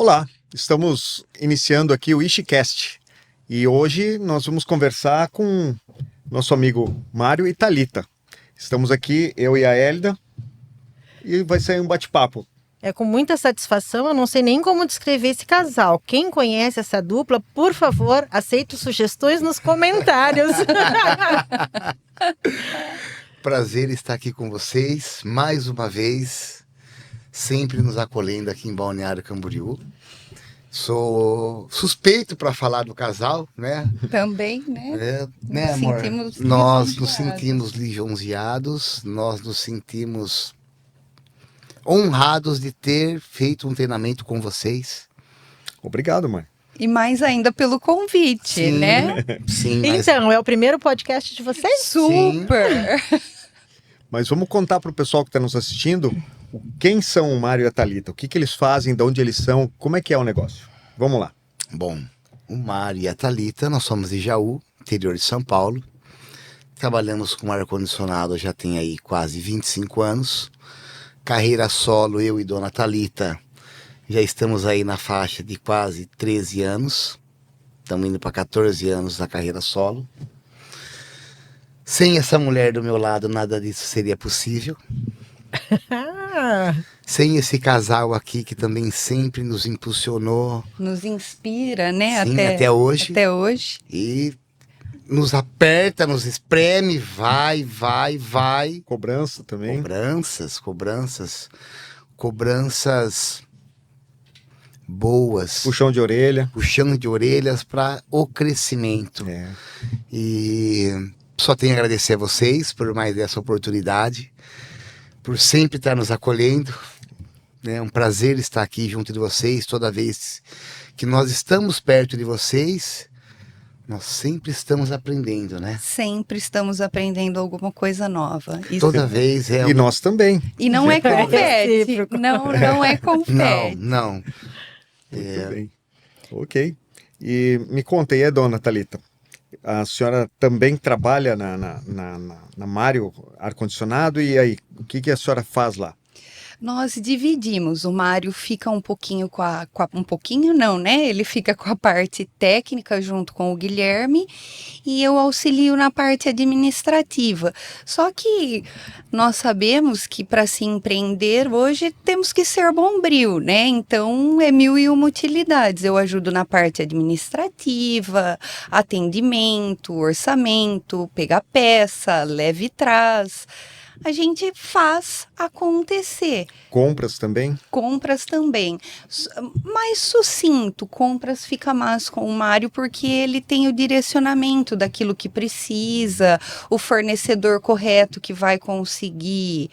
Olá, estamos iniciando aqui o ISHICast e hoje nós vamos conversar com nosso amigo Mário e Thalita. Estamos aqui, eu e a Hélida, e vai sair um bate-papo. É com muita satisfação, eu não sei nem como descrever esse casal. Quem conhece essa dupla, por favor, aceito sugestões nos comentários. Prazer estar aqui com vocês, mais uma vez, sempre nos acolhendo aqui em Balneário Camboriú. Sou suspeito para falar do casal, né? Também, né? Né, amor? Nós nos sentimos lisonjeados, nós nos sentimos honrados de ter feito um treinamento com vocês. Obrigado, mãe. E mais ainda pelo convite, Sim, né? Sim, mas... Então, é o primeiro podcast de vocês? Super! Mas vamos contar para o pessoal que está nos assistindo quem são o Mário e a Thalita, o que eles fazem, de onde eles são, como é que é o negócio. Vamos lá. Bom, o Mário e a Thalita, nós somos de Jaú, interior de São Paulo. Trabalhamos com ar-condicionado já tem aí quase 25 anos. Carreira solo, eu e dona Thalita, já estamos aí na faixa de quase 13 anos. Estamos indo para 14 anos da carreira solo. Sem essa mulher do meu lado, nada disso seria possível. Sem esse casal aqui que também sempre nos impulsionou. Nos inspira, né? Sim, até hoje. Até hoje. E nos aperta, nos espreme, vai. Cobrança também. Cobranças boas. Puxão de orelhas para o crescimento. É. E só tenho a agradecer a vocês por mais essa oportunidade, por sempre estar nos acolhendo. É um prazer estar aqui junto de vocês. Toda vez que nós estamos perto de vocês, nós sempre estamos aprendendo, né? Sempre estamos aprendendo alguma coisa nova. Isso... Toda vez é... E nós também. E não é confete. Não é confete. Não. Muito bem. Ok. E me conta, e a dona Thalita? A senhora também trabalha na Mário Ar-Condicionado, e aí, o que a senhora faz lá? Nós dividimos, o Mário fica um pouquinho um pouquinho não, né? Ele fica com a parte técnica junto com o Guilherme e eu auxilio na parte administrativa. Só que nós sabemos que para se empreender hoje temos que ser bombril, né? Então é 1001 utilidades. Eu ajudo na parte administrativa, atendimento, orçamento, pegar peça, leve e traz. A gente faz acontecer. Compras também? Compras também. Mais sucinto, compras fica mais com o Mário porque ele tem o direcionamento daquilo que precisa, o fornecedor correto que vai conseguir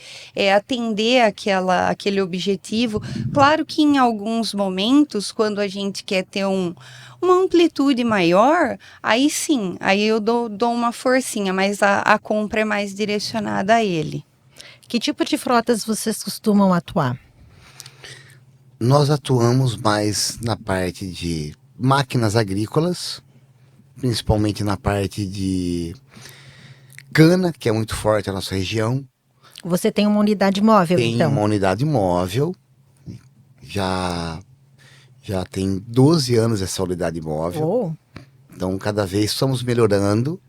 atender aquele objetivo. Claro que em alguns momentos, quando a gente quer ter uma amplitude maior, aí sim, aí eu dou uma forcinha, mas a compra é mais direcionada a ele. Que tipo de frotas vocês costumam atuar? Nós atuamos mais na parte de máquinas agrícolas, principalmente na parte de cana, que é muito forte na nossa região. Você tem uma unidade móvel, então? Tem uma unidade móvel, já tem 12 anos essa unidade móvel. Oh. Então, cada vez estamos melhorando.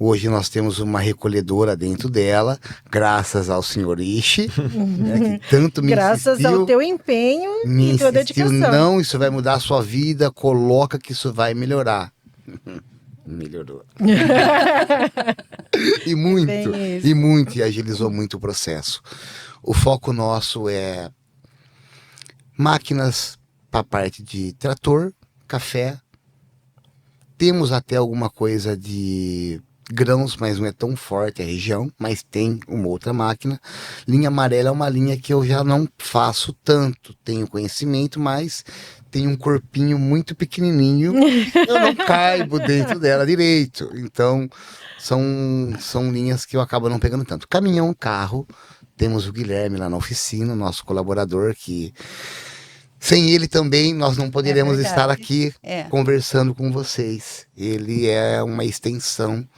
Hoje nós temos uma recolhedora dentro dela, graças ao senhor Ishi, né, que tanto me Graças insistiu, ao teu empenho me e tua insistiu, dedicação. não, isso vai mudar a sua vida, coloca que isso vai melhorar. Melhorou. E agilizou muito o processo. O foco nosso é máquinas para a parte de trator, café. Temos até alguma coisa de grãos, mas não é tão forte a região, mas tem uma outra máquina. Linha amarela é uma linha que eu já não faço tanto, tenho conhecimento, mas tem um corpinho muito pequenininho, eu não caibo dentro dela direito. Então, são linhas que eu acabo não pegando tanto. Caminhão, carro, temos o Guilherme lá na oficina, nosso colaborador, que sem ele também nós não poderíamos estar aqui conversando com vocês. Ele é uma extensão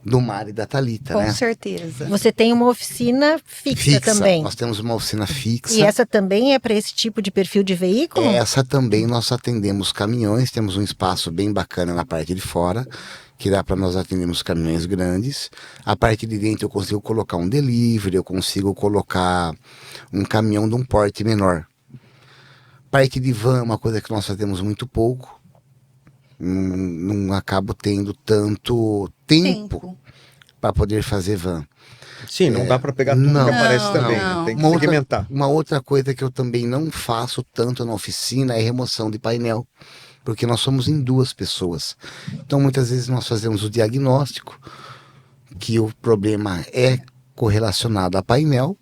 do Mário e da Thalita, Com né? certeza. Você tem uma oficina fixa também. Nós temos uma oficina fixa. E essa também é para esse tipo de perfil de veículo? Essa também nós atendemos caminhões, temos um espaço bem bacana na parte de fora, que dá para nós atendermos caminhões grandes. A parte de dentro eu consigo colocar um delivery, eu consigo colocar um caminhão de um porte menor. Parte de van é uma coisa que nós fazemos muito pouco. Não acabo tendo tanto tempo para poder fazer van. Sim, não dá para pegar tudo não, que aparece não, também, não. né? Tem que Uma segmentar. Uma outra coisa que eu também não faço tanto na oficina é remoção de painel, porque nós somos em 2 pessoas. Então muitas vezes nós fazemos o diagnóstico que o problema é correlacionado a painel,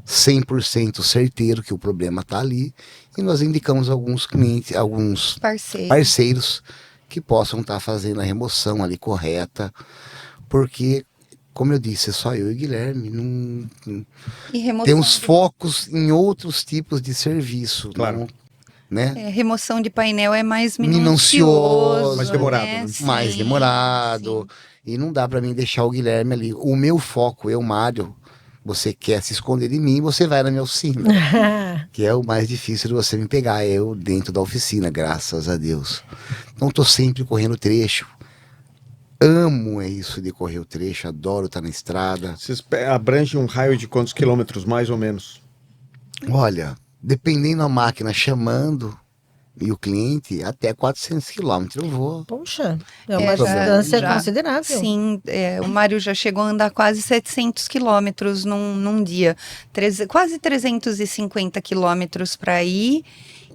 100% certeiro que o problema está ali, e nós indicamos alguns clientes, alguns parceiros que possam estar fazendo a remoção ali correta, porque, como eu disse, é só eu e o Guilherme, E remoção temos focos em outros tipos de serviço, Claro. não, né? remoção de painel é mais Minucioso, minucioso, mais demorado, né? né? Sim, Mais demorado, sim. e não dá para mim deixar o Guilherme ali. O meu foco, Mário, você quer se esconder de mim, você vai na minha oficina. Que é o mais difícil de você me pegar, eu dentro da oficina, graças a Deus. Então tô sempre correndo trecho. Amo isso de correr o trecho, adoro estar na estrada. Vocês abrangem um raio de quantos quilômetros, mais ou menos? Olha, dependendo da máquina chamando e o cliente, até 400 quilômetros eu vou. Poxa, é uma já- distância já- considerável. Sim, o Mário já chegou a andar quase 700 quilômetros num dia. Quase 350 quilômetros para ir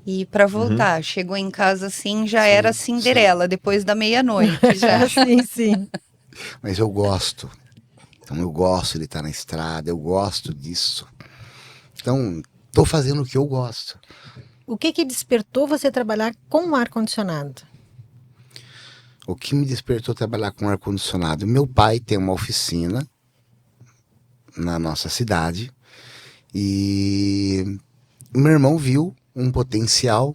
e para voltar. Chegou em casa assim, já era Cinderela, depois da meia-noite. Já. Sim, sim. Mas eu gosto. Então eu gosto de estar na estrada, eu gosto disso. Então, tô fazendo o que eu gosto. O que despertou você trabalhar com ar-condicionado? O que me despertou trabalhar com ar-condicionado? Meu pai tem uma oficina na nossa cidade e meu irmão viu um potencial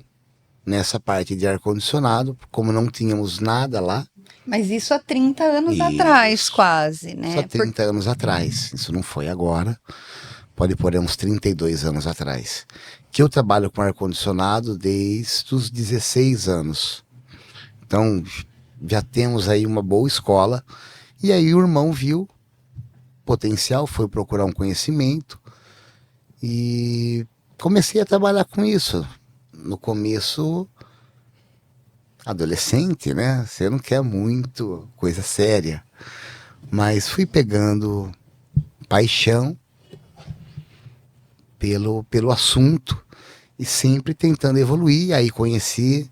nessa parte de ar-condicionado, como não tínhamos nada lá, Mas isso há 30 anos Isso. atrás, quase, né? só 30 anos atrás. Isso não foi agora, pode pôr uns 32 anos atrás. Que eu trabalho com ar-condicionado desde os 16 anos. Então, já temos aí uma boa escola. E aí o irmão viu potencial, foi procurar um conhecimento e comecei a trabalhar com isso. No começo, adolescente, né? Você não quer muito coisa séria. Mas fui pegando paixão pelo assunto e sempre tentando evoluir. Aí conheci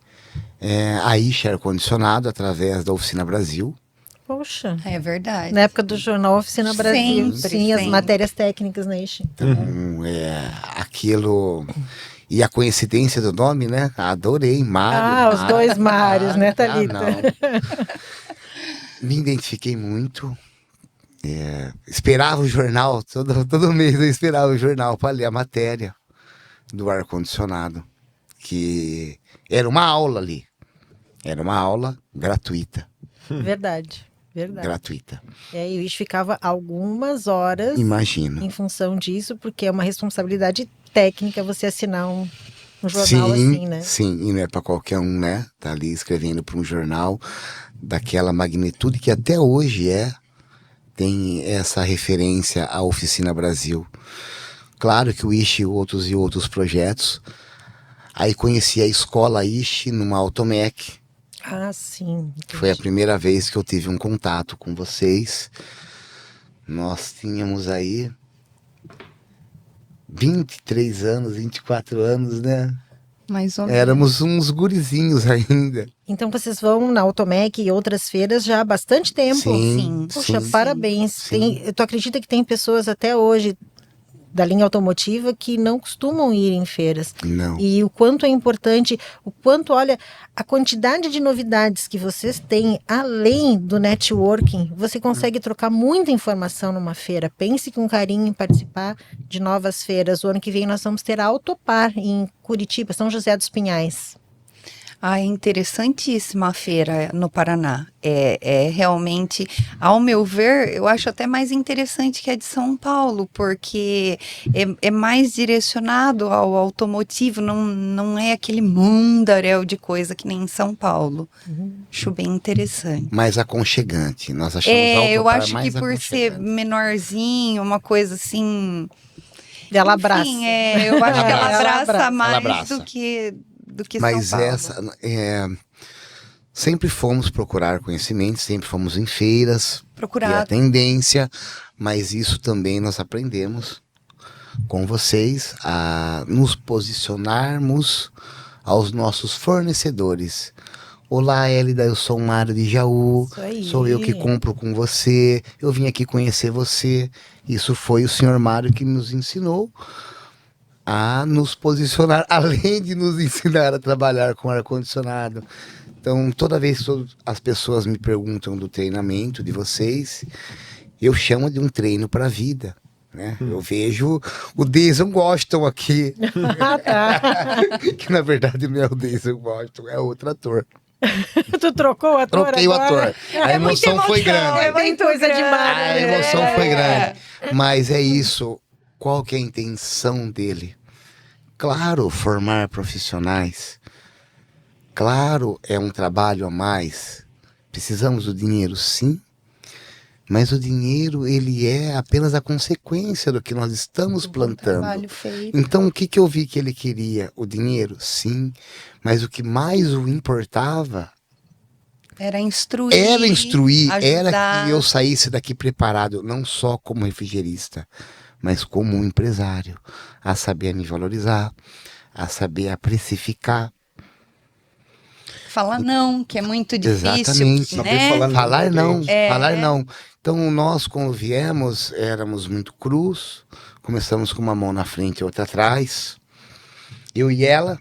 a Isha Ar Condicionado através da Oficina Brasil. Poxa. É verdade. Na época do jornal Oficina Brasil, Sempre, sim, as sempre. matérias técnicas na Ishi. Aquilo. E a coincidência do nome, né? Adorei, Mário. Os dois Mários, né, Thalita? não. Me identifiquei muito. Esperava o jornal, todo mês eu esperava o jornal para ler a matéria do ar-condicionado. Que era uma aula ali. Era uma aula gratuita. Verdade. Gratuita. E aí o Ishi ficava algumas horas Imagino. em função disso, porque é uma responsabilidade técnica você assinar um jornal Sim, assim, né? sim, e não é para qualquer um, né? Tá ali escrevendo para um jornal daquela magnitude que até hoje tem essa referência à Oficina Brasil. Claro que o Ishi e outros projetos. Aí conheci a escola Ishi numa Automec, Ah, sim. que foi a primeira vez que eu tive um contato com vocês. Nós tínhamos aí 23 anos, 24 anos, né? Mais ou menos. Éramos uns gurizinhos ainda. Então vocês vão na Automec e outras feiras já há bastante tempo. Sim. Poxa, sim. parabéns. Sim. Tu acredita que tem pessoas até hoje da linha automotiva que não costumam ir em feiras? Não. E o quanto é importante, olha, a quantidade de novidades que vocês têm, além do networking, você consegue trocar muita informação numa feira. Pense com carinho em participar de novas feiras. O ano que vem nós vamos ter a Autopar em Curitiba, São José dos Pinhais. Ah, é interessantíssima a feira no Paraná. É realmente, ao meu ver, eu acho até mais interessante que a de São Paulo, porque é mais direcionado ao automotivo, não é aquele mundaréu de coisa que nem em São Paulo. Acho bem interessante. Mais aconchegante. Nós achamos Eu Autopar acho mais que por ser aconchegante. menorzinho, uma coisa assim. Ela abraça. Enfim, eu acho que ela Ela abraça abraça. mais Ela abraça. do que Mas São Paulo. sempre fomos procurar conhecimento, sempre fomos em feiras, e a Procurar. tendência, mas isso também nós aprendemos com vocês a nos posicionarmos aos nossos fornecedores. Olá, Hélida, eu sou o Mário de Jaú, Isso aí. sou eu que compro com você, eu vim aqui conhecer você. Isso foi o senhor Mário que nos ensinou a nos posicionar, além de nos ensinar a trabalhar com ar-condicionado. Então, toda vez que as pessoas me perguntam do treinamento de vocês, eu chamo de um treino para a vida. Né? Eu vejo o Denzel Washington aqui, Ah, tá. que na verdade não é o Denzel Washington, é outro ator. Tu trocou o ator Troquei o agora? ator. A emoção foi grande. É bem coisa demais. A emoção foi grande. Mas é isso. Qual que é a intenção dele? Claro, formar profissionais. Claro, é um trabalho a mais. Precisamos do dinheiro, sim. Mas o dinheiro, ele é apenas a consequência do que nós estamos plantando. Trabalho feito. Então, o que eu vi que ele queria? O dinheiro? Sim. Mas o que mais o importava Era instruir. era ajudar. que eu saísse daqui preparado, não só como refrigerista, mas como um empresário, a saber me valorizar, a saber a precificar. Falar não, que é muito difícil, Exatamente. né? Falar não, É. falar não. Então, nós, quando viemos, éramos muito crus, começamos com uma mão na frente e outra atrás, eu e ela,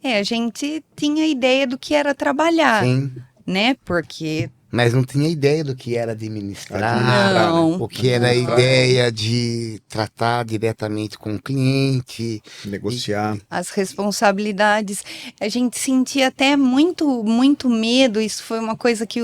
A gente tinha ideia do que era trabalhar, sim, né? Porque mas não tinha ideia do que era administrar, Não. o que era a ideia de tratar diretamente com o cliente. Negociar. as responsabilidades, a gente sentia até muito, muito medo. Isso foi uma coisa que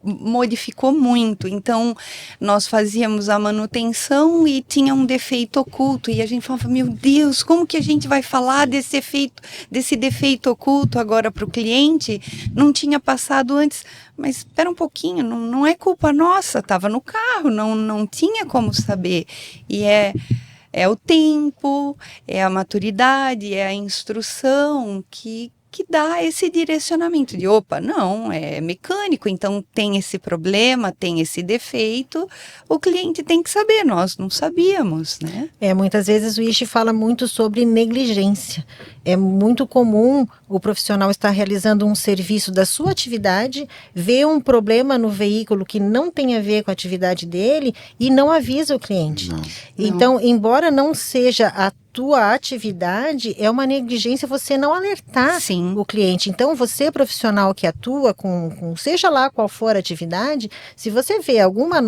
modificou muito. Então, nós fazíamos a manutenção e tinha um defeito oculto. E a gente falava, meu Deus, como que a gente vai falar desse defeito oculto agora para o cliente? Não tinha passado antes. Mas espera um pouquinho, não é culpa nossa, estava no carro, não tinha como saber. E é o tempo, é a maturidade, é a instrução que dá esse direcionamento de, opa, não, é mecânico, então tem esse problema, tem esse defeito, o cliente tem que saber, nós não sabíamos, né? Muitas vezes o ISHE fala muito sobre negligência. É muito comum o profissional estar realizando um serviço da sua atividade, ver um problema no veículo que não tem a ver com a atividade dele e não avisa o cliente. Não. Então, embora não seja a tua atividade, é uma negligência você não alertar Sim. o cliente. Então, você profissional que atua com seja lá qual for a atividade, se você vê alguma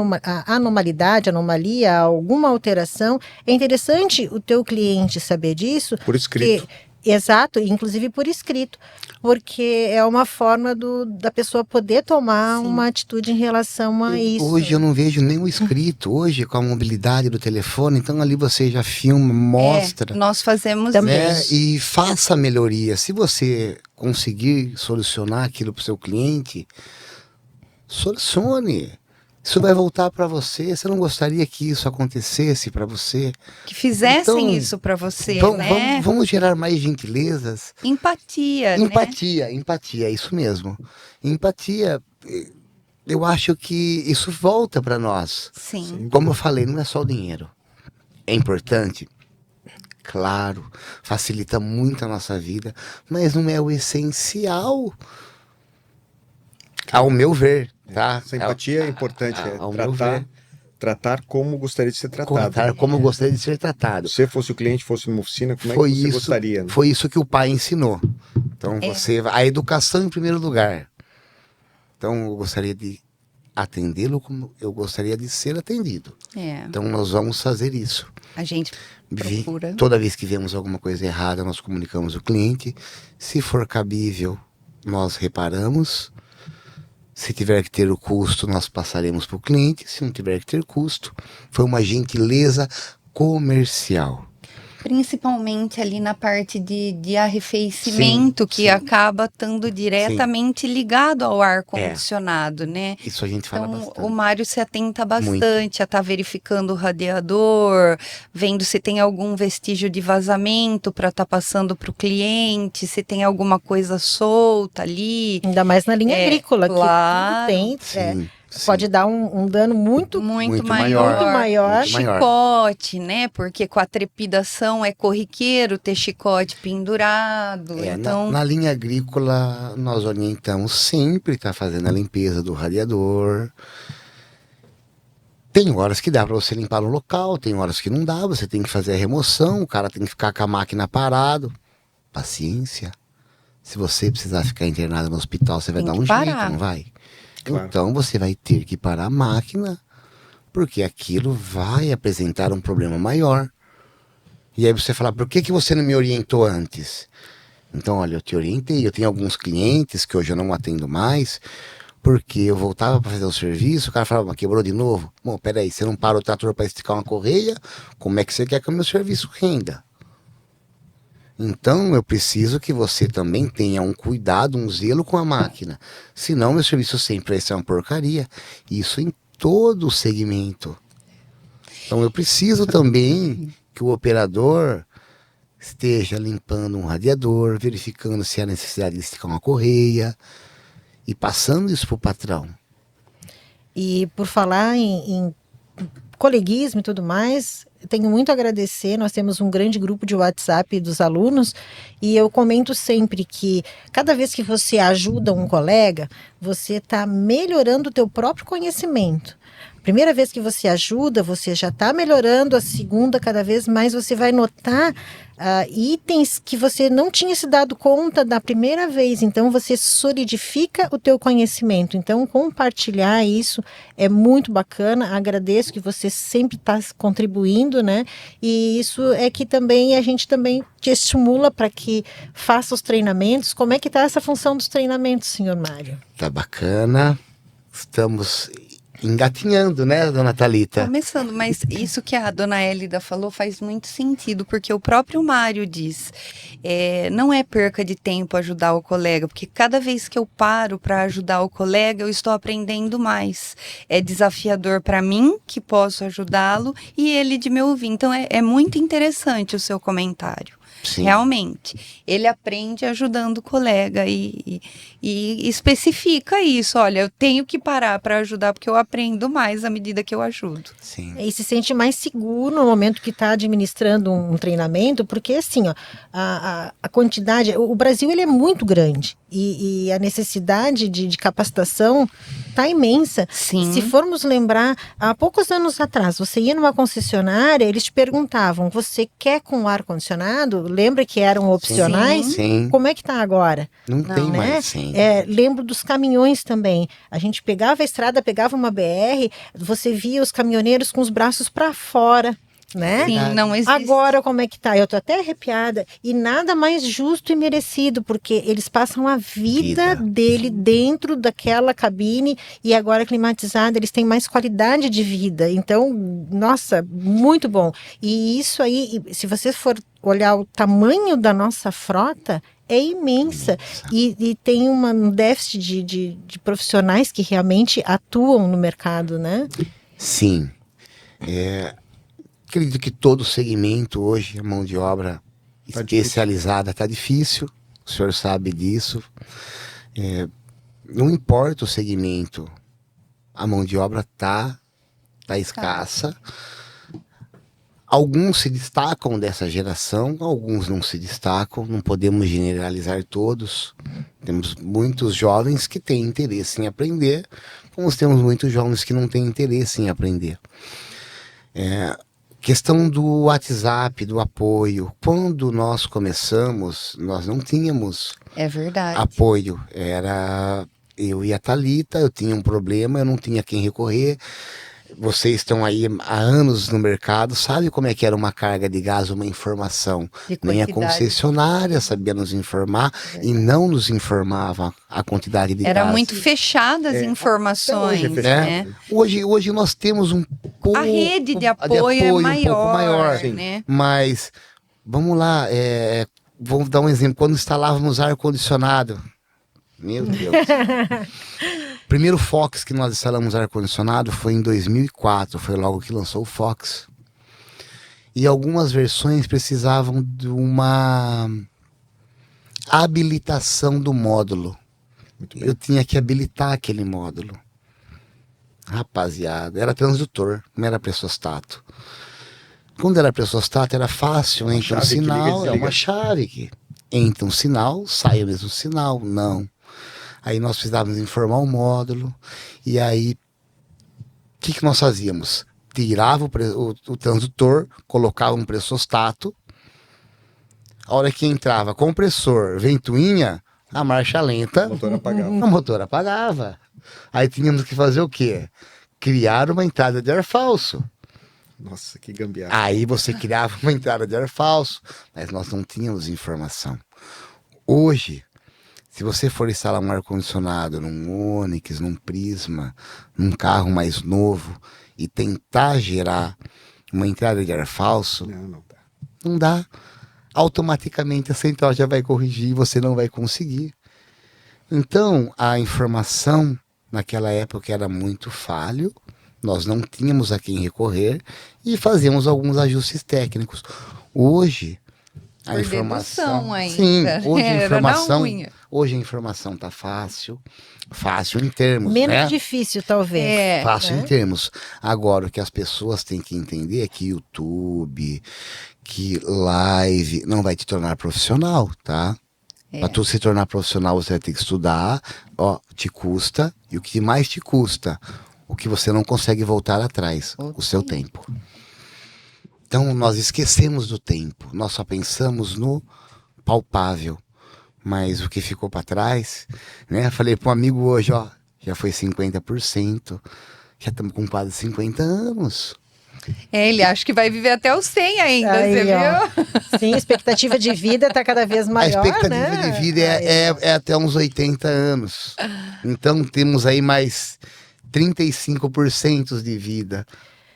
anomalidade, anomalia, alguma alteração, é interessante o teu cliente saber disso. Por escrito. Exato, inclusive por escrito, porque é uma forma da pessoa poder tomar Sim. uma atitude em relação a isso. Hoje eu não vejo nem o escrito, hoje com a mobilidade do telefone, então ali você já filma, mostra. Nós fazemos Também. isso. E faça a melhoria. Se você conseguir solucionar aquilo para o seu cliente, solucione. Isso vai voltar para você. Você não gostaria que isso acontecesse para você? Que fizessem Então, isso para você, Vamos, vamos gerar mais gentilezas. Empatia, né? Empatia, isso mesmo. Empatia, eu acho que isso volta para nós. Sim. Como eu falei, não é só o dinheiro. É importante? Claro, facilita muito a nossa vida, mas não é o essencial, ao meu ver, tá? Essa empatia é importante. ao meu ver. Tratar como gostaria de ser tratado. Contar como eu gostaria de ser tratado. Se você fosse o cliente, fosse numa oficina, como Foi é que você isso, gostaria? Né? foi isso que o pai ensinou. Então, É. a educação em primeiro lugar. Então, eu gostaria de atendê-lo como eu gostaria de ser atendido. É, Então nós vamos fazer isso. a gente procura. Toda vez que vemos alguma coisa errada, nós comunicamos o cliente. Se for cabível, nós reparamos. Se tiver que ter o custo, nós passaremos para o cliente. Se não tiver que ter custo, foi uma gentileza comercial. Principalmente ali na parte de arrefecimento, que acaba estando diretamente ligado ao ar-condicionado, né? Isso a gente fala Então, bastante. o Mário se atenta bastante a estar verificando o radiador, vendo se tem algum vestígio de vazamento para estar passando para o cliente, se tem alguma coisa solta ali. Ainda mais na linha agrícola, claro. que tudo tem. Sim, sim. Pode dar um dano muito Muito maior. Muito maior. Chicote, né? Porque com a trepidação é corriqueiro ter chicote pendurado. Então, Na linha agrícola, nós orientamos sempre estar fazendo a limpeza do radiador. Tem horas que dá para você limpar no local, tem horas que não dá, você tem que fazer a remoção, o cara tem que ficar com a máquina parado. Paciência. Se você precisar ficar internado no hospital, você vai Tem dar que um parar. jeito, não vai? Claro. Então você vai ter que parar a máquina, porque aquilo vai apresentar um problema maior. E aí você fala, por que você não me orientou antes? Então, olha, eu te orientei. Eu tenho alguns clientes que hoje eu não atendo mais, porque eu voltava para fazer o serviço, o cara falava, mas quebrou de novo. Bom, peraí, você não para o trator para esticar uma correia? Como é que você quer que o meu serviço renda? Então, eu preciso que você também tenha um cuidado, um zelo com a máquina. Senão, meu serviço sempre vai ser uma porcaria. Isso em todo o segmento. Então, eu preciso também que o operador esteja limpando um radiador, verificando se há necessidade de esticar uma correia e passando isso para o patrão. E por falar em coleguismo e tudo mais, tenho muito a agradecer. Nós temos um grande grupo de WhatsApp dos alunos e eu comento sempre que cada vez que você ajuda um colega, você está melhorando o teu próprio conhecimento. Primeira vez que você ajuda, você já está melhorando. A segunda, cada vez mais, você vai notar itens que você não tinha se dado conta da primeira vez. Então, você solidifica o teu conhecimento. Então, compartilhar isso é muito bacana. Agradeço que você sempre está contribuindo, né? E isso é que também a gente também te estimula para que faça os treinamentos. Como é que está essa função dos treinamentos, senhor Mário? Tá bacana. Estamos engatinhando, né, dona Thalita? começando, mas isso que a dona Hélida falou faz muito sentido, porque o próprio Mário diz, não é perca de tempo ajudar o colega, porque cada vez que eu paro para ajudar o colega, eu estou aprendendo mais. É desafiador para mim, que posso ajudá-lo, e ele de me ouvir. Então, é muito interessante o seu comentário. Sim. Realmente, ele aprende ajudando o colega e especifica isso. Olha, eu tenho que parar para ajudar porque eu aprendo mais à medida que eu ajudo. Sim. E se sente mais seguro no momento que está administrando um treinamento, porque assim, ó, a quantidade, o Brasil ele é muito grande e a necessidade de capacitação está imensa. Sim. Se formos lembrar, há poucos anos atrás, você ia numa concessionária, eles te perguntavam, você quer com ar-condicionado? Lembra que eram opcionais? Sim. Como é que está agora? Não tem né? mais, sim. Lembro dos caminhões também. A gente pegava a estrada, pegava uma BR, você via os caminhoneiros com os braços para fora, né? Sim, não existe. Agora como é que tá? Eu tô até arrepiada. E nada mais justo e merecido, porque eles passam a vida dele dentro daquela cabine e agora climatizada, eles têm mais qualidade de vida. Então, nossa, muito bom. E isso aí, se você for olhar o tamanho da nossa frota, é imensa. E tem um déficit de profissionais que realmente atuam no mercado, né? Sim. Acredito que todo segmento hoje, a mão de obra especializada está difícil. O senhor sabe disso. Não importa o segmento, a mão de obra tá escassa. Alguns se destacam dessa geração, alguns não se destacam, não podemos generalizar todos. Temos muitos jovens que têm interesse em aprender, como temos muitos jovens que não têm interesse em aprender. Questão do WhatsApp, do apoio. Quando nós começamos, nós não tínhamos É verdade. apoio. Era eu e a Thalita, eu tinha um problema, eu não tinha quem recorrer. Vocês estão aí há anos no mercado, sabe como é que era uma carga de gás, uma informação? De Nem a quantidade. concessionária sabia nos informar e não nos informava a quantidade de Era gás. muito fechada as informações, Até hoje é né? Hoje nós temos um pouco... A rede de apoio, é um maior, pouco maior, né? mas vamos lá, vamos dar um exemplo. Quando instalávamos ar-condicionado, meu Deus. Primeiro Fox que nós instalamos ar-condicionado foi em 2004, foi logo que lançou o Fox. E algumas versões precisavam de uma habilitação do módulo. Muito bem. Eu tinha que habilitar aquele módulo. Rapaziada, era transdutor, não era pressostato. Quando era pressostato era fácil, entra um chave que liga e sinal, é desliga. uma chave que entra um sinal, sai o mesmo sinal, não. Aí nós precisávamos informar o módulo, e aí o que nós fazíamos? Tirava o transdutor, colocava um pressostato, a hora que entrava compressor, ventoinha, a marcha lenta, O motor apagava. o motor apagava. Aí tínhamos que fazer o quê? Criar uma entrada de ar falso. Nossa, que gambiarra. Aí você criava uma entrada de ar falso, mas nós não tínhamos informação. Hoje, se você for instalar um ar-condicionado num Onix, num Prisma, num carro mais novo e tentar gerar uma entrada de ar falso, Não dá. não dá. Automaticamente a central já vai corrigir e você não vai conseguir. Então, a informação naquela época era muito falho, nós não tínhamos a quem recorrer e fazíamos alguns ajustes técnicos. Hoje, a Por informação... dedução ainda. Sim, hoje a Era na informação... unha. Hoje a informação tá fácil em termos, Menos né? difícil, talvez. É. Fácil né? em termos. Agora, o que as pessoas têm que entender é que YouTube, que live, não vai te tornar profissional, tá? Para tu se tornar profissional, você vai ter que estudar, ó, te custa, e o que mais te custa? O que você não consegue voltar atrás, o seu tempo. Então, nós esquecemos do tempo, nós só pensamos no palpável. Mas o que ficou para trás, né? Falei para um amigo hoje, ó, já foi 50%, já estamos com quase 50 anos. Ele acha que vai viver até os 100 ainda, Aí, você ó. viu? Sim, a expectativa de vida está cada vez A maior, expectativa né? de vida é até uns 80 anos. Então temos aí mais 35% de vida.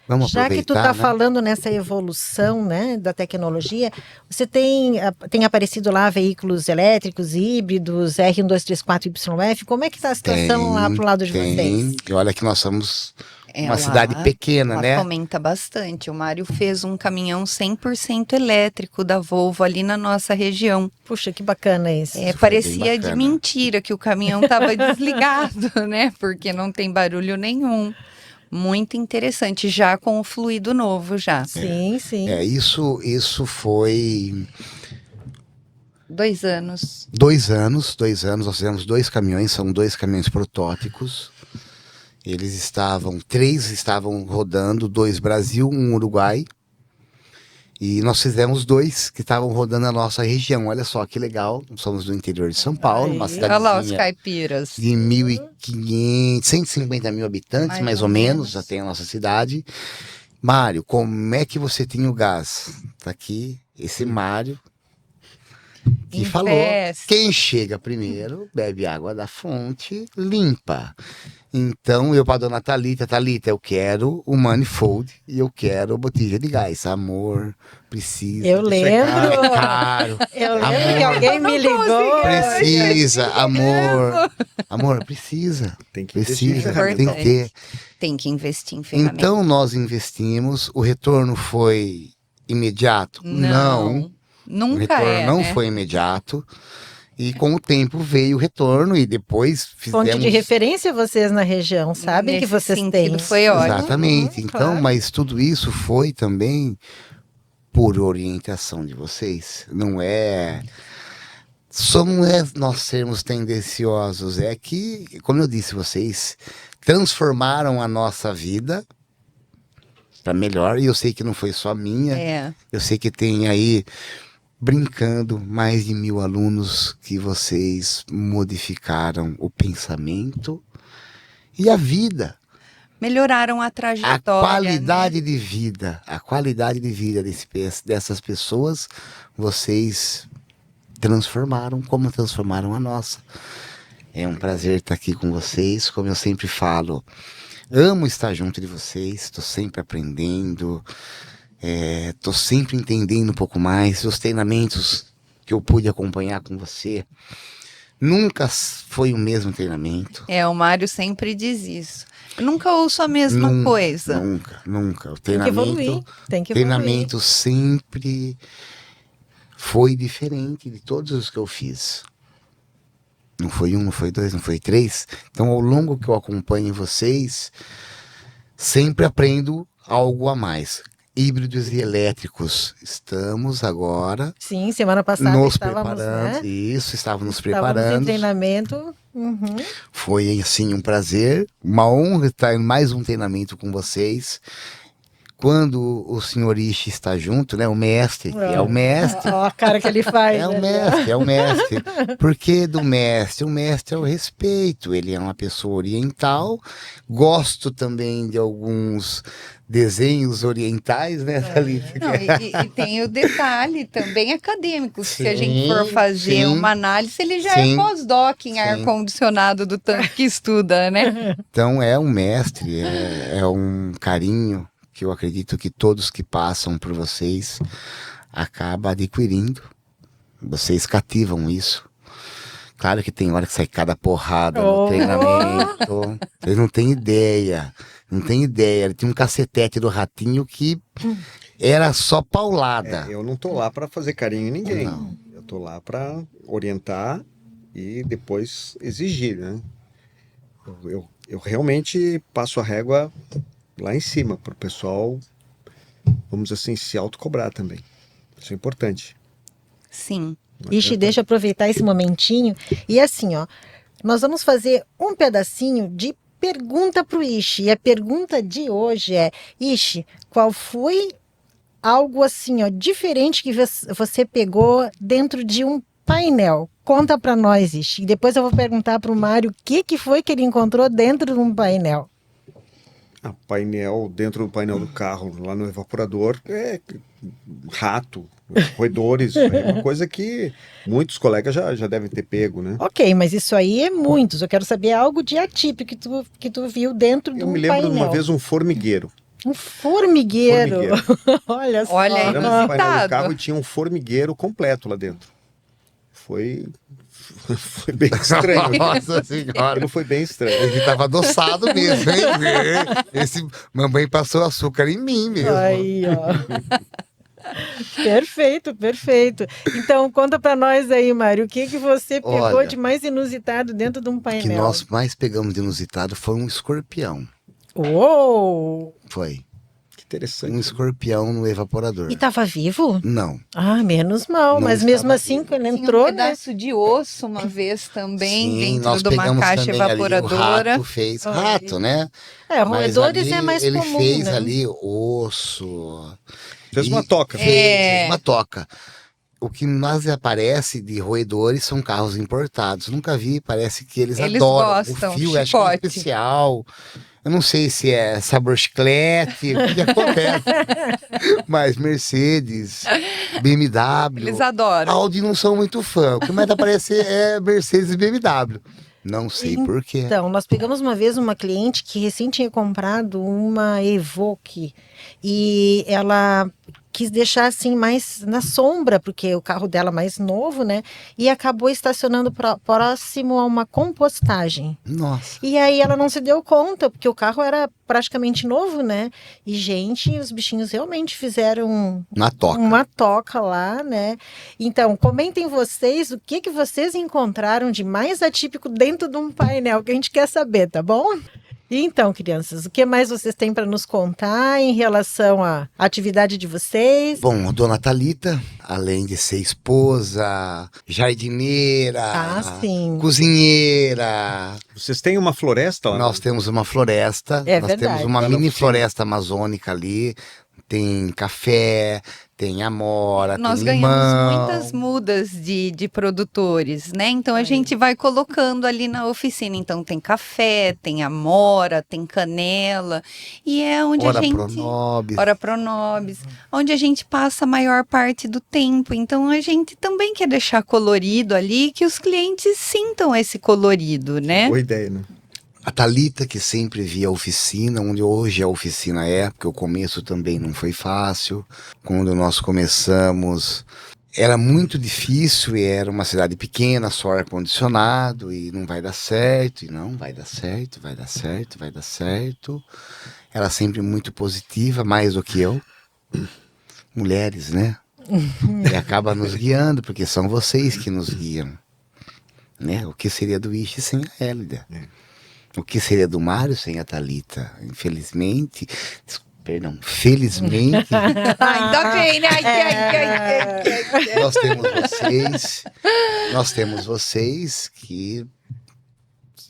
Vamos Já que tu aproveitar, está né? falando nessa evolução, né, da tecnologia, você tem aparecido lá veículos elétricos, híbridos, R1234YF, como é que está a situação lá pro lado de vocês? E olha que nós somos uma Lá- cidade pequena, lá né? fomenta bastante. O Mário fez um caminhão 100% elétrico da Volvo ali na nossa região. Puxa, que bacana isso. Isso foi Parecia bem de bacana. mentira que o caminhão estava desligado, né? Porque não tem barulho nenhum. Muito interessante, já com o fluido novo já. Sim, sim. Isso foi 2 anos. 2 anos, nós fizemos 2 caminhões, são 2 caminhões protótipos. Eles 3 estavam rodando, 2 Brasil, 1 Uruguai. E nós fizemos 2 que estavam rodando na nossa região. Olha só que legal, nós somos do interior de São Paulo, uma Aí. Olha lá os cidadezinha caipiras. de 1.500, 150 mil habitantes, mais ou menos, já tem a nossa cidade. Mário, como é que você tem o gás? Tá aqui, esse Mário, que falou, Investe. quem chega primeiro, bebe água da fonte limpa. Então, eu para dona Thalita, eu quero o manifold e eu quero a botija de gás. Amor, precisa. Eu isso lembro. É caro. Eu lembro que alguém me ligou. Precisa, amor. Amor, precisa. Tem que investir em Precisa, ferramenta. tem que ter. Tem que investir em ferramentas. Então, nós investimos, o retorno foi imediato? O Nunca retorno não né? foi imediato. E com o tempo veio o retorno e depois fizemos... Fonte de referência vocês na região, sabem Nesse que vocês sentido, têm. foi ótimo. Exatamente. Então, claro. mas tudo isso foi também por orientação de vocês. Não é nós sermos tendenciosos, é que, como eu disse, vocês transformaram a nossa vida para melhor, e eu sei que não foi só minha, É. eu sei que tem aí brincando, mais de 1.000 alunos que vocês modificaram o pensamento e a vida. Melhoraram a A trajetória, qualidade né? de vida, a qualidade de vida dessas pessoas, vocês transformaram como transformaram a nossa. É um prazer estar aqui com vocês, como eu sempre falo, amo estar junto de vocês, estou sempre aprendendo, estou sempre entendendo um pouco mais, os treinamentos que eu pude acompanhar com você, nunca foi o mesmo treinamento. O Mário sempre diz isso. Eu nunca ouço a mesma coisa. Nunca. O Tem que evoluir. treinamento sempre foi diferente de todos os que eu fiz. Não foi um, não foi dois, não foi três. Então, ao longo que eu acompanho vocês, sempre aprendo algo a mais. Híbridos e elétricos. Estamos agora Sim, semana passada nos estávamos, preparando. né? Isso, estávamos nos Estávamos em preparando. treinamento. Uhum. Foi, assim, um prazer, uma honra estar em mais um treinamento com vocês. Quando o senhor Ishi está junto, né? O mestre, que é o mestre. Ó, a cara que ele faz. É o né? mestre, é o mestre. Por que do mestre? O mestre é o respeito. Ele é uma pessoa oriental. Gosto também de alguns desenhos orientais, né, Thalita? Não, e tem o detalhe também acadêmico. Se a Sim, gente for fazer sim. uma análise, ele já Sim, é pós-doc em sim. ar-condicionado do tanto que estuda, né? Então é um mestre, é um carinho que eu acredito que todos que passam por vocês acabam adquirindo. Vocês cativam isso. Claro que tem hora que sai cada porrada no treinamento. Vocês não têm ideia. Não tem ideia. Ele tinha um cacetete do Ratinho que era só paulada. Eu não tô lá para fazer carinho em ninguém. Não. Eu tô lá para orientar e depois exigir, né? Eu realmente passo a régua lá em cima para o pessoal, vamos assim, se autocobrar também. Isso é importante. Sim. Não Ixi, adianta- deixa eu aproveitar esse momentinho. E assim, ó, nós vamos fazer um pedacinho de pergunta pro Ishi. E a pergunta de hoje é: Ishi, qual foi algo assim, ó, diferente que você pegou dentro de um painel? Conta para nós, Ishi. E depois eu vou perguntar pro Mário o que foi que ele encontrou dentro de um painel. Painel, dentro do painel do carro, lá no evaporador, rato, roedores, é uma coisa que muitos colegas já devem ter pego, né? Ok, mas isso aí é muitos. Eu quero saber algo de atípico que tu viu dentro Eu do me lembro de painel. uma vez um formigueiro. Um formigueiro. Olha só. Olha, Paramos no painel do inusitado. carro e tinha um formigueiro completo lá dentro. Foi bem estranho. Nossa senhora. Aquilo foi bem estranho. Ele tava adoçado mesmo, hein? Esse mamãe passou açúcar em mim mesmo. Aí, ó. Perfeito, perfeito. Então, conta pra nós aí, Mário, o que você pegou Olha, de mais inusitado dentro de um O painel? que nós mais pegamos de inusitado foi um escorpião. Uou! Foi. Que interessante. Um escorpião no evaporador. E tava vivo? Não. Ah, menos mal. Não mas mesmo estava assim, vivo. quando Tinha entrou, um né? pedaço de osso uma vez também Sim, dentro nós de uma pegamos caixa também ali, evaporadora. o rato fez. Olha. Rato, né? É, Mas roedores ali é mais ele comum, fez né? ali osso. Fez E uma toca. Fez uma toca. O que mais aparece de roedores são carros importados. Nunca vi, parece que eles adoram. Gostam, O fio acho que é chicote. especial. Eu não sei se é sabor chiclete, o que acontece. Mas Mercedes, BMW, Eles adoram. Audi não são muito fã. O que mais aparece é Mercedes e BMW. Não sei por quê. Então, nós pegamos uma vez uma cliente que recém tinha comprado uma Evoque e ela quis deixar assim mais na sombra, porque o carro dela é mais novo, né? E acabou estacionando próximo a uma compostagem. Nossa. E aí ela não se deu conta, porque o carro era praticamente novo, né? E, gente, os bichinhos realmente fizeram Na toca. uma toca lá, né? Então, comentem vocês o que vocês encontraram de mais atípico dentro de um painel, que a gente quer saber, tá bom? Então, crianças, o que mais vocês têm para nos contar em relação à atividade de vocês? Bom, a dona Thalita, além de ser esposa, jardineira, Sim. cozinheira, Vocês têm uma floresta lá? nós temos uma floresta, É nós verdade. temos uma Lá na mini oficina. floresta amazônica ali, tem café, tem amora, Nós tem ganhamos limão. muitas mudas de produtores, né? Então a gente vai colocando ali na oficina. Então tem café, tem amora, tem canela. E é onde Ora a gente. pronobis. Ora pronobis. Onde a gente passa a maior parte do tempo. Então a gente também quer deixar colorido ali, que os clientes sintam esse colorido, né? Boa ideia, né? A Thalita, que sempre via a oficina, onde hoje a oficina é, porque o começo também não foi fácil. Quando nós começamos, era muito difícil, e era uma cidade pequena, só ar-condicionado, e não vai dar certo, e não, vai dar certo, vai dar certo, vai dar certo. Ela sempre muito positiva, mais do que eu. Mulheres, né? E acaba nos guiando, porque são vocês que nos guiam. Né? O que seria do Ishi sem a Hélida? O que seria do Mário sem a Thalita? Infelizmente, felizmente, Ainda bem, né? nós temos vocês que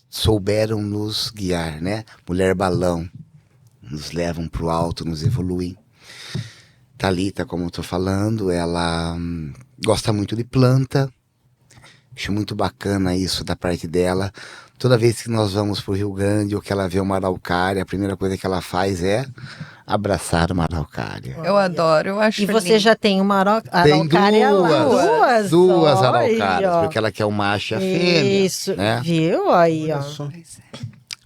souberam nos guiar, né? Mulher balão, nos levam para o alto, nos evoluem. Thalita, como eu tô falando, ela gosta muito de planta. Acho muito bacana isso da parte dela. Toda vez que nós vamos pro Rio Grande ou que ela vê uma araucária, a primeira coisa que ela faz é abraçar uma araucária. Eu adoro, eu acho E você lindo. já tem uma Tem araucária lá? duas Olha, araucárias, ó. porque ela quer o macho e a fêmea. Isso, né? viu? Aí, ó. Olha só. Pois é.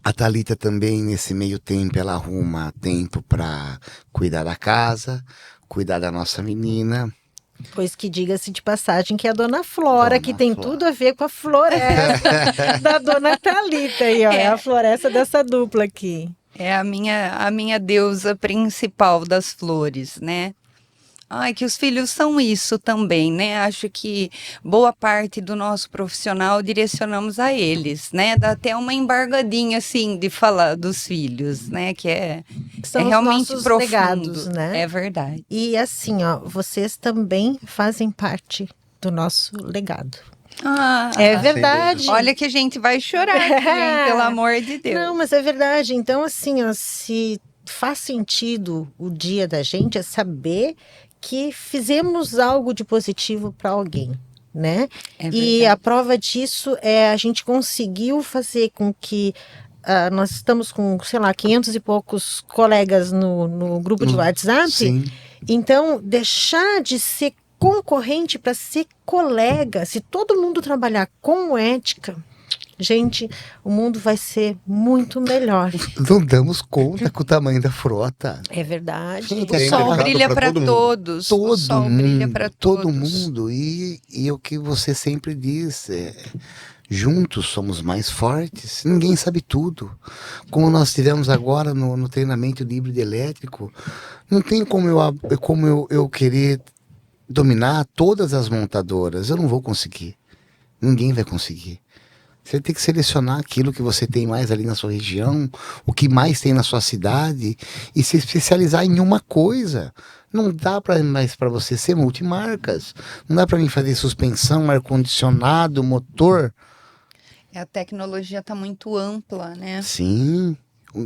A Thalita também, nesse meio tempo, ela arruma tempo para cuidar da casa, cuidar da nossa menina. Pois que diga-se de passagem que é a Dona Flora, Dona que tem Flora. tudo a ver com a floresta da Dona Thalita aí, ó. É a floresta dessa dupla aqui. É a minha deusa principal das flores, né? Ai, que os filhos são isso também, né? Acho que boa parte do nosso profissional direcionamos a eles, né? Dá até uma embargadinha, assim, de falar dos filhos, né? Que é São os realmente nossos profundo. legados, né? É verdade. E assim, ó, vocês também fazem parte do nosso legado. Ah, É verdade. olha que a gente vai chorar aqui, hein? Pelo amor de Deus. Não, mas é verdade. Então, assim, ó, se faz sentido o dia da gente é saber que fizemos algo de positivo para alguém, né? É E verdade. a prova disso é a gente conseguiu fazer com que nós estamos com, sei lá, 500 e poucos colegas no grupo de WhatsApp. Sim. Então, deixar de ser concorrente para ser colega, se todo mundo trabalhar com ética, gente, o mundo vai ser muito melhor. Não damos conta com o tamanho da frota. É verdade. Sim, O tem sol mercado brilha pra para todo mundo. todos. O sol brilha para todos. Todo mundo. E o que você sempre diz, juntos somos mais fortes. Ninguém sabe tudo. Como nós tivemos agora no treinamento de híbrido elétrico, não tem como eu querer dominar todas as montadoras. Eu não vou conseguir. Ninguém vai conseguir. Você tem que selecionar aquilo que você tem mais ali na sua região, o que mais tem na sua cidade e se especializar em uma coisa. Não dá mais para você ser multimarcas. Não dá para mim fazer suspensão, ar-condicionado, motor. A tecnologia está muito ampla, né? Sim,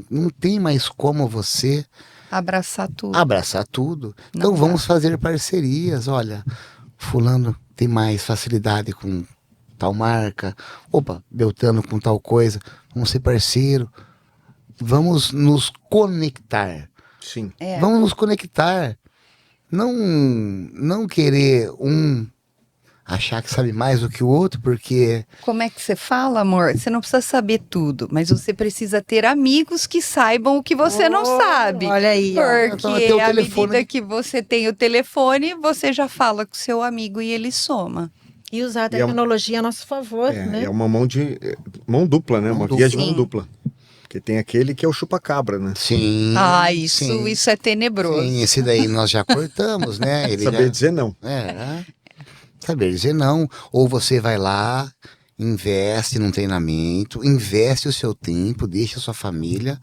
não tem mais como você Abraçar tudo. abraçar tudo. Então Não vamos fazer parcerias. Olha, fulano tem mais facilidade com tal marca. Opa, Beltrano com tal coisa. Vamos ser parceiro. Vamos nos conectar. Sim. É. Vamos nos conectar. Não querer achar que sabe mais do que o outro, porque Como é que você fala, amor? Você não precisa saber tudo, mas você precisa ter amigos que saibam o que você não sabe. Olha aí, ó. Então, Porque até o à telefone- medida que você tem o telefone, você já fala com o seu amigo e ele soma. E usar a E é um- tecnologia a nosso favor, né? É uma mão dupla, né? Mão Uma dupla. via de mão Sim. dupla. Porque tem aquele que é o chupa-cabra, né? sim. Isso, isso é tenebroso. Sim, esse daí nós já cortamos, né? Ele Saber já, dizer não. saber dizer não. Ou você vai lá, investe num treinamento, investe o seu tempo, deixa a sua família,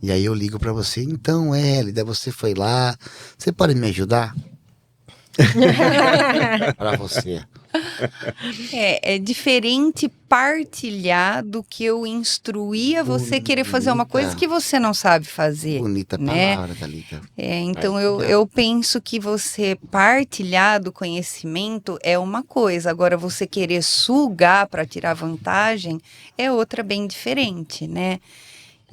e aí eu ligo pra você. Então, Hélida, você foi lá, você pode me ajudar? Pra você. É diferente partilhar do que eu instruir você querer fazer uma coisa Bonita. que você não sabe fazer. Bonita né? palavra, Thalita. Então eu penso que você partilhar do conhecimento é uma coisa, agora você querer sugar para tirar vantagem é outra bem diferente, né?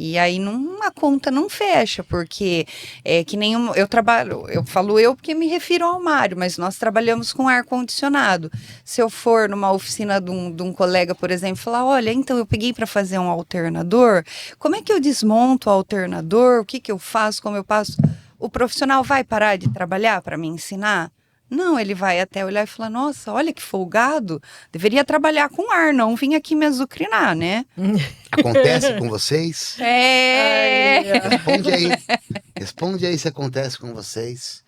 E aí a conta não fecha, porque é que nem eu falo eu porque me refiro ao Mário, mas nós trabalhamos com ar-condicionado. Se eu for numa oficina de um colega, por exemplo, falar, olha, então eu peguei para fazer um alternador, como é que eu desmonto o alternador, o que que eu faço, como eu passo? O profissional vai parar de trabalhar para me ensinar? Não, ele vai até olhar e falar, nossa, olha que folgado, deveria trabalhar com ar, não vim aqui me azucrinar, né? Acontece com vocês? Responde aí. Responde aí se acontece com vocês.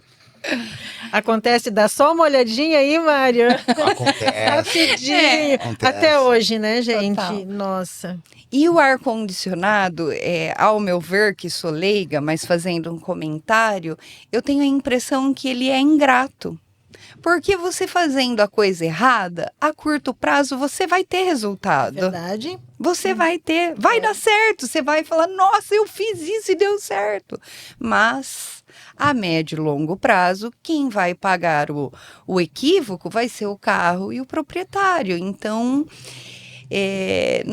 Acontece, dá só uma olhadinha aí, Mário. Acontece. Rapidinho. Acontece. Até hoje, né, gente? Total. Nossa. E o ar-condicionado, ao meu ver, que sou leiga, mas fazendo um comentário, eu tenho a impressão que ele é ingrato. Porque você fazendo a coisa errada, a curto prazo você vai ter resultado. Verdade. Você vai ter, vai dar certo. Você vai falar, nossa, eu fiz isso e deu certo. Mas a médio e longo prazo, quem vai pagar o equívoco vai ser o carro e o proprietário. Então, é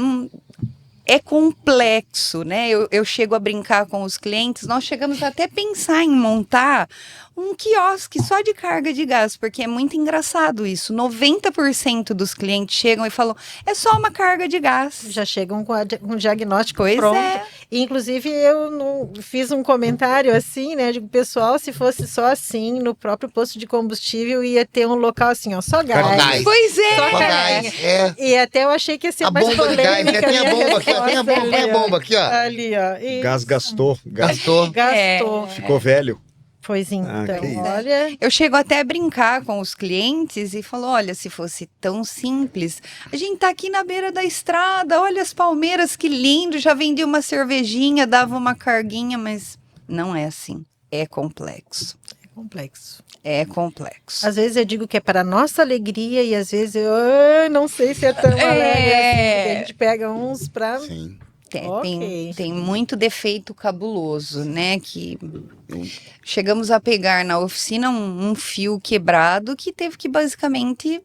complexo, né? Eu chego a brincar com os clientes, nós chegamos até a pensar em montar um quiosque só de carga de gás, porque é muito engraçado isso. 90% dos clientes chegam e falam, é só uma carga de gás. Já chegam com um diagnóstico Pois pronto. é. Inclusive, eu fiz um comentário assim, né? Digo, pessoal, se fosse só assim, no próprio posto de combustível, ia ter um local assim, ó, só gás. Gás. Pois é. Só Com gás. gás, é. E até eu achei que ia ser A mais bomba de gás, polêmica. tem a minha bomba aqui, ó. Tem a bomba, resposta tem a ali, ó. bomba aqui, ó. Ali, ó. Isso. Gás gastou, Gastou. Gastou. ficou velho. Pois então, que isso. olha. Eu chego até a brincar com os clientes e falo, olha, se fosse tão simples, a gente tá aqui na beira da estrada, olha as palmeiras, que lindo, já vendi uma cervejinha, dava uma carguinha, mas não é assim, é complexo. Complexo. É complexo. Às vezes eu digo que é para nossa alegria e às vezes eu não sei se é tão alegre assim, porque a gente pega uns para... Sim. Ok. Tem muito defeito cabuloso, né? Que chegamos a pegar na oficina um fio quebrado que teve que basicamente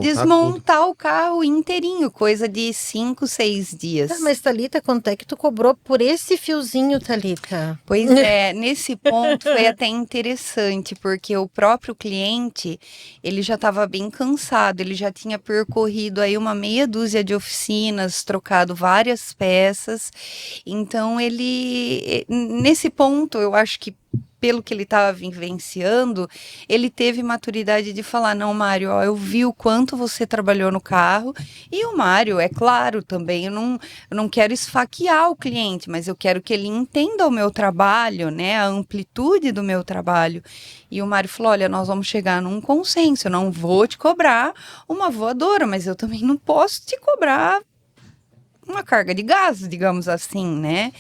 desmontar o carro inteirinho, coisa de 5, 6 dias. Tá, mas Thalita, quanto é que tu cobrou por esse fiozinho, Thalita? Pois é, nesse ponto foi até interessante, porque o próprio cliente, ele já estava bem cansado, ele já tinha percorrido aí uma meia dúzia de oficinas, trocado várias peças, então nesse ponto, eu acho que pelo que ele estava vivenciando, ele teve maturidade de falar, não, Mário, ó, eu vi o quanto você trabalhou no carro, e o Mário, é claro, também, eu não quero esfaquear o cliente, mas eu quero que ele entenda o meu trabalho, né, a amplitude do meu trabalho. E o Mário falou, olha, nós vamos chegar num consenso, eu não vou te cobrar uma voadora, mas eu também não posso te cobrar uma carga de gás, digamos assim, né?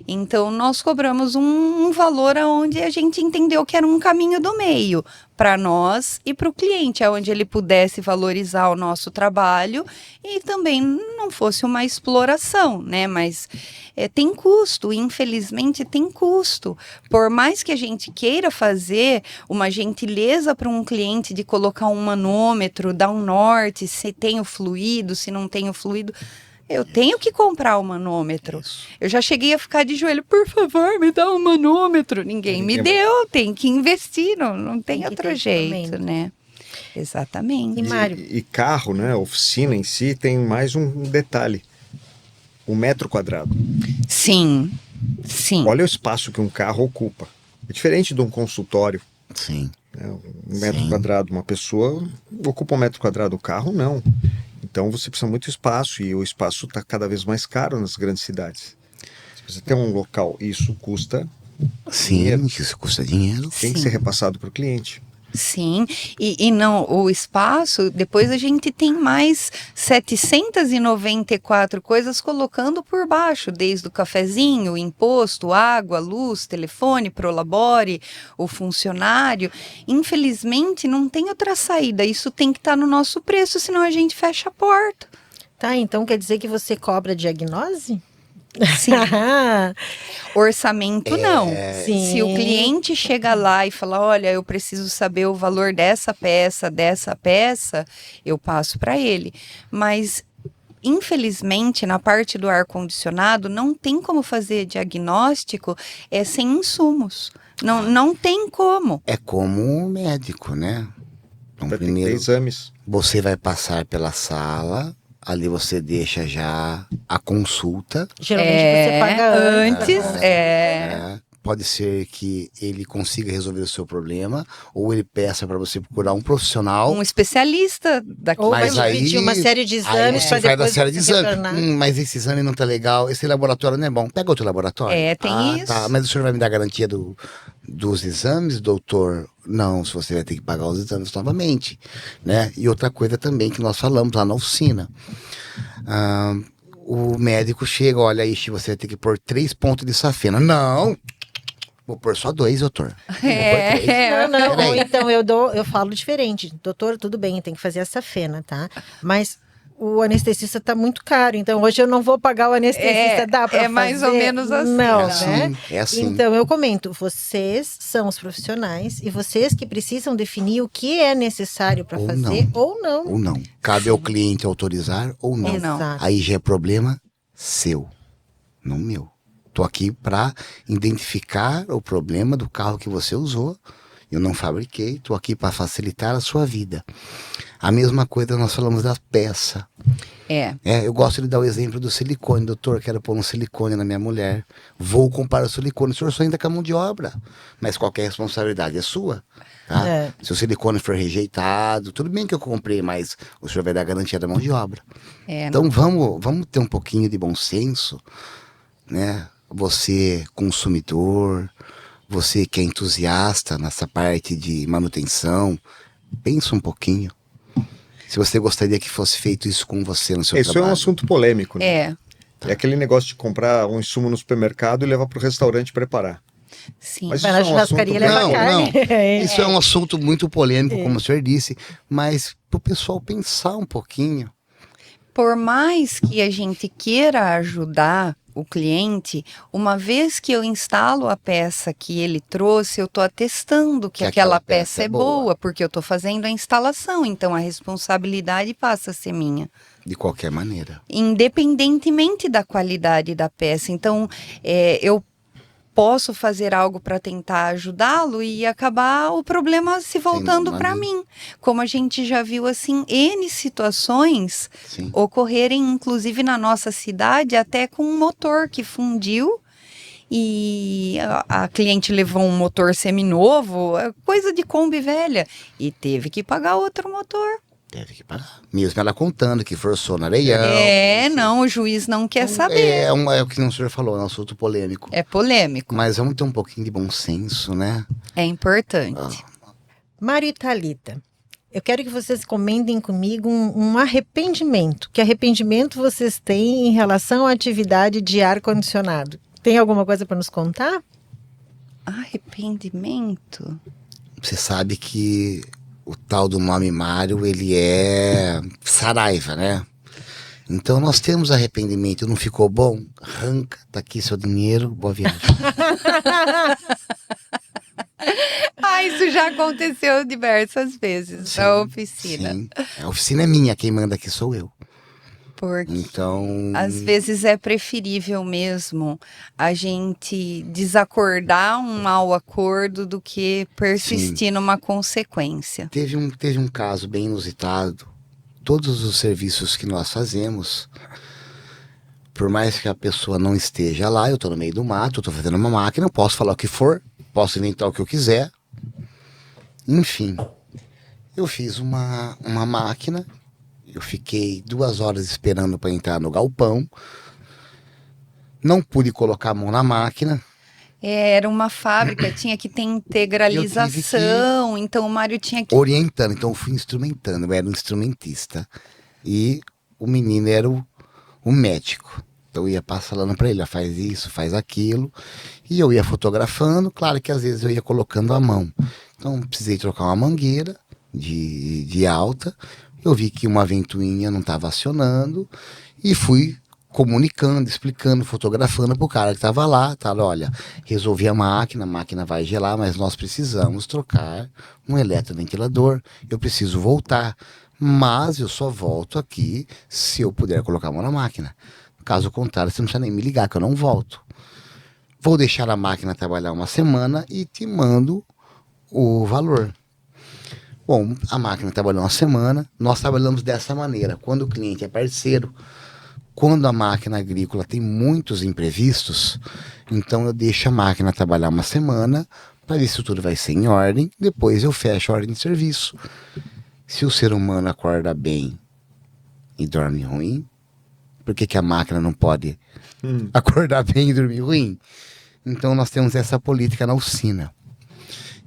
Então, nós cobramos um valor onde a gente entendeu que era um caminho do meio para nós e para o cliente, onde ele pudesse valorizar o nosso trabalho e também não fosse uma exploração, né? Mas tem custo, infelizmente tem custo. Por mais que a gente queira fazer uma gentileza para um cliente de colocar um manômetro, dar um norte, se tem o fluido, se não tem o fluido... Eu tenho que comprar o manômetro. Eu já cheguei a ficar de joelho, por favor, me dá um manômetro. Ninguém me deu, tem que investir, não tem outro jeito, né? Exatamente. E Mário? E carro, né? A oficina em si tem mais um detalhe. O metro quadrado. Sim, sim. Olha o espaço que um carro ocupa. É diferente de um consultório. Sim. Né? Um metro quadrado, uma pessoa ocupa um metro quadrado, o carro não. Então você precisa muito espaço e o espaço está cada vez mais caro nas grandes cidades. Se você tem um local, isso custa Sim, dinheiro. isso custa dinheiro. Tem que ser repassado para o cliente. Sim, e não, o espaço, depois a gente tem mais 794 coisas colocando por baixo, desde o cafezinho, o imposto, água, luz, telefone, Prolabore, o funcionário. Infelizmente, não tem outra saída, isso tem que estar no nosso preço, senão a gente fecha a porta. Tá, então quer dizer que você cobra diagnose? Sim. Orçamento não. Sim. Se o cliente chega lá e fala, olha, eu preciso saber o valor dessa peça, eu passo para ele. Mas, infelizmente, na parte do ar-condicionado, não tem como fazer diagnóstico sem insumos. Não tem como. É como o médico, né? Então, Vai ter que ter primeiro, exames. você vai passar pela sala, ali você deixa já a consulta. Geralmente você paga antes. Pode ser que ele consiga resolver o seu problema, ou ele peça para você procurar um profissional. Um especialista daquilo. Ou Mas vai aí- pedir uma série de Aí exames você para vai da depois série de você exame. retornar. Mas esse exame não tá legal, esse laboratório não é bom. Pega outro laboratório. Tem isso. Tá. Mas o senhor vai me dar garantia dos exames, doutor? Não, se você vai ter que pagar os exames novamente, né? E outra coisa também que nós falamos lá na oficina. O médico chega, olha, Ixi, você vai ter que pôr 3 pontos de safena. Não! Vou pôr só 2, doutor. Vou pôr 3. Não, Peraí. ou então eu falo diferente. Doutor, tudo bem, tem que fazer essa fena, tá? Mas o anestesista tá muito caro, então hoje eu não vou pagar o anestesista, dá pra fazer? mais ou menos assim. Não, É né? assim, é assim. Então eu comento, vocês são os profissionais e vocês que precisam definir o que é necessário para Ou fazer não. ou não. Ou não. Cabe ao cliente autorizar ou não. Exato. Aí já é problema seu, não meu. Tô aqui para identificar o problema do carro que você usou. Eu não fabriquei, tô aqui para facilitar a sua vida. A mesma coisa nós falamos da peça. Eu gosto de dar o exemplo do silicone. Doutor, quero pôr um silicone na minha mulher. Vou comprar o silicone. O senhor só ainda com a mão de obra. Mas qualquer responsabilidade é sua. Tá? Se o silicone for rejeitado, tudo bem que eu comprei, mas o senhor vai dar garantia da mão de obra. Então vamos ter um pouquinho de bom senso, né? Você, consumidor, você que é entusiasta nessa parte de manutenção, pensa um pouquinho. Se você gostaria que fosse feito isso com você no seu Isso trabalho. é um assunto polêmico, né? É, É aquele negócio de comprar um insumo no supermercado e levar para o restaurante preparar. sim. Mas Vai na isso é um churrascaria assunto- levar Não, carne. Isso é um assunto muito polêmico, como o senhor disse, mas para o pessoal pensar um pouquinho. Por mais que a gente queira ajudar o cliente, uma vez que eu instalo a peça que ele trouxe, eu estou atestando que aquela peça é boa, porque eu estou fazendo a instalação, então a responsabilidade passa a ser minha. De qualquer maneira. Independentemente da qualidade da peça. Então, eu posso fazer algo para tentar ajudá-lo e acabar o problema se voltando dúvida para nenhuma. mim. Como a gente já viu, assim, N situações Sim. ocorrerem, inclusive na nossa cidade, até com um motor que fundiu e a cliente levou um motor seminovo, coisa de Kombi velha, e teve que pagar outro motor. Teve que pagar. Mesmo ela contando que forçou no areião. Não, o juiz não quer saber. É o que o senhor falou, é um assunto polêmico. É polêmico, Mas vamos ter um pouquinho de bom senso, né? é importante. Mário e Thalita, eu quero que vocês comentem comigo um arrependimento. Que arrependimento vocês têm em relação à atividade de ar-condicionado? Tem alguma coisa para nos contar? Arrependimento? Você sabe que o tal do nome Mário, ele é Saraiva, né? Então nós temos arrependimento, não ficou bom? Arranca, tá aqui seu dinheiro, boa viagem. Isso já aconteceu diversas vezes na oficina. Sim. A oficina é minha, quem manda aqui sou eu. Porque Então, às vezes é preferível mesmo a gente desacordar um mau acordo do que persistir numa consequência. teve um caso bem inusitado. Todos os serviços que nós fazemos, por mais que a pessoa não esteja lá, eu estou no meio do mato, eu estou fazendo uma máquina, eu posso falar o que for, posso inventar o que eu quiser. Enfim, eu fiz uma máquina, eu fiquei 2 horas esperando para entrar no galpão, não pude colocar a mão na máquina. Era uma fábrica, tinha que ter integralização, então o Mário tinha que... Orientando, então eu fui instrumentando, eu era um instrumentista. E o menino era o médico. Então eu ia falando para ele, ó, faz isso, faz aquilo. E eu ia fotografando, claro que às vezes eu ia colocando a mão. Então precisei trocar uma mangueira de alta. Eu vi que uma ventoinha não estava acionando e fui comunicando, explicando, fotografando pro cara que estava lá, tá? Olha, resolvi a máquina vai gelar, mas nós precisamos trocar um eletroventilador, eu preciso voltar, mas eu só volto aqui se eu puder colocar a mão na máquina. Caso contrário, você não precisa nem me ligar, que eu não volto. Vou deixar a máquina trabalhar uma semana e te mando o valor. Bom, a máquina trabalhou uma semana, nós trabalhamos dessa maneira. Quando o cliente é parceiro, quando a máquina agrícola tem muitos imprevistos, então eu deixo a máquina trabalhar uma semana para ver se tudo vai ser em ordem, depois eu fecho a ordem de serviço. Se o ser humano acorda bem e dorme ruim, por que a máquina não pode acordar bem e dormir ruim? Então nós temos essa política na oficina.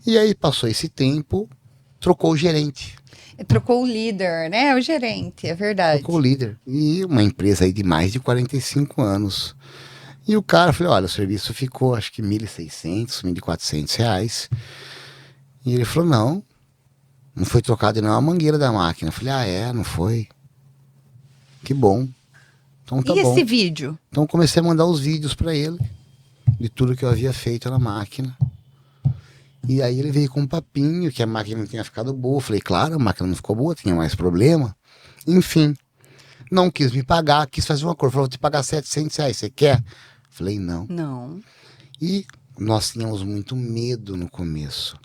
E aí passou esse tempo, trocou o gerente. Trocou o líder, né? O gerente, é verdade. Trocou o líder. E uma empresa aí de mais de 45 anos. E o cara, falei, olha, o serviço ficou acho que R$1.600, R$1.400. E ele falou, não foi trocado nem uma mangueira da máquina. Eu falei, não foi. Que bom. Então tá e bom. Esse vídeo? Então comecei a mandar os vídeos para ele, de tudo que eu havia feito na máquina. E aí ele veio com um papinho que a máquina não tinha ficado boa. Eu falei, claro, a máquina não ficou boa, tinha mais problema. Enfim, não quis me pagar, quis fazer um acordo. Falou, vou te pagar R$700, você quer? Eu falei, não. Não. E nós tínhamos muito medo no começo.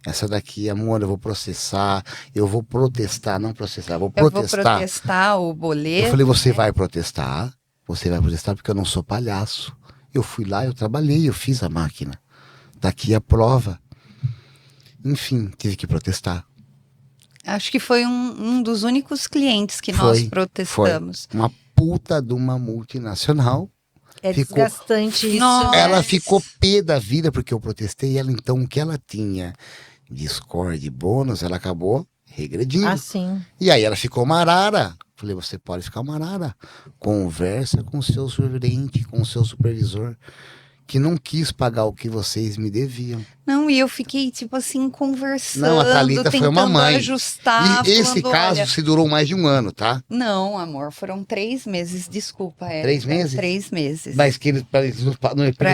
Essa daqui, amor, eu vou processar, eu vou protestar, não processar, vou protestar. Eu vou protestar o boleto. Eu falei, você vai protestar porque eu não sou palhaço. Eu fui lá, eu trabalhei, eu fiz a máquina. Daqui a prova. Enfim, tive que protestar. Acho que foi um dos únicos clientes que nós protestamos. Foi uma puta de uma multinacional. É desgastante isso. Nossa. Ela ficou pé da vida porque eu protestei ela. Então, o que ela tinha de score, de bônus, ela acabou regredindo. Assim. E aí ela ficou marara. Falei, você pode ficar marara. Conversa com o seu gerente, com o seu supervisor, que não quis pagar o que vocês me deviam. Não, e eu fiquei, tipo assim, conversando, Não, a Thalita foi uma mãe. Ajustar. E esse falando, caso olha... se durou mais de um ano, tá? Não, amor, foram 3 meses, desculpa. 3 meses? 3 meses. Mas que eles, para eles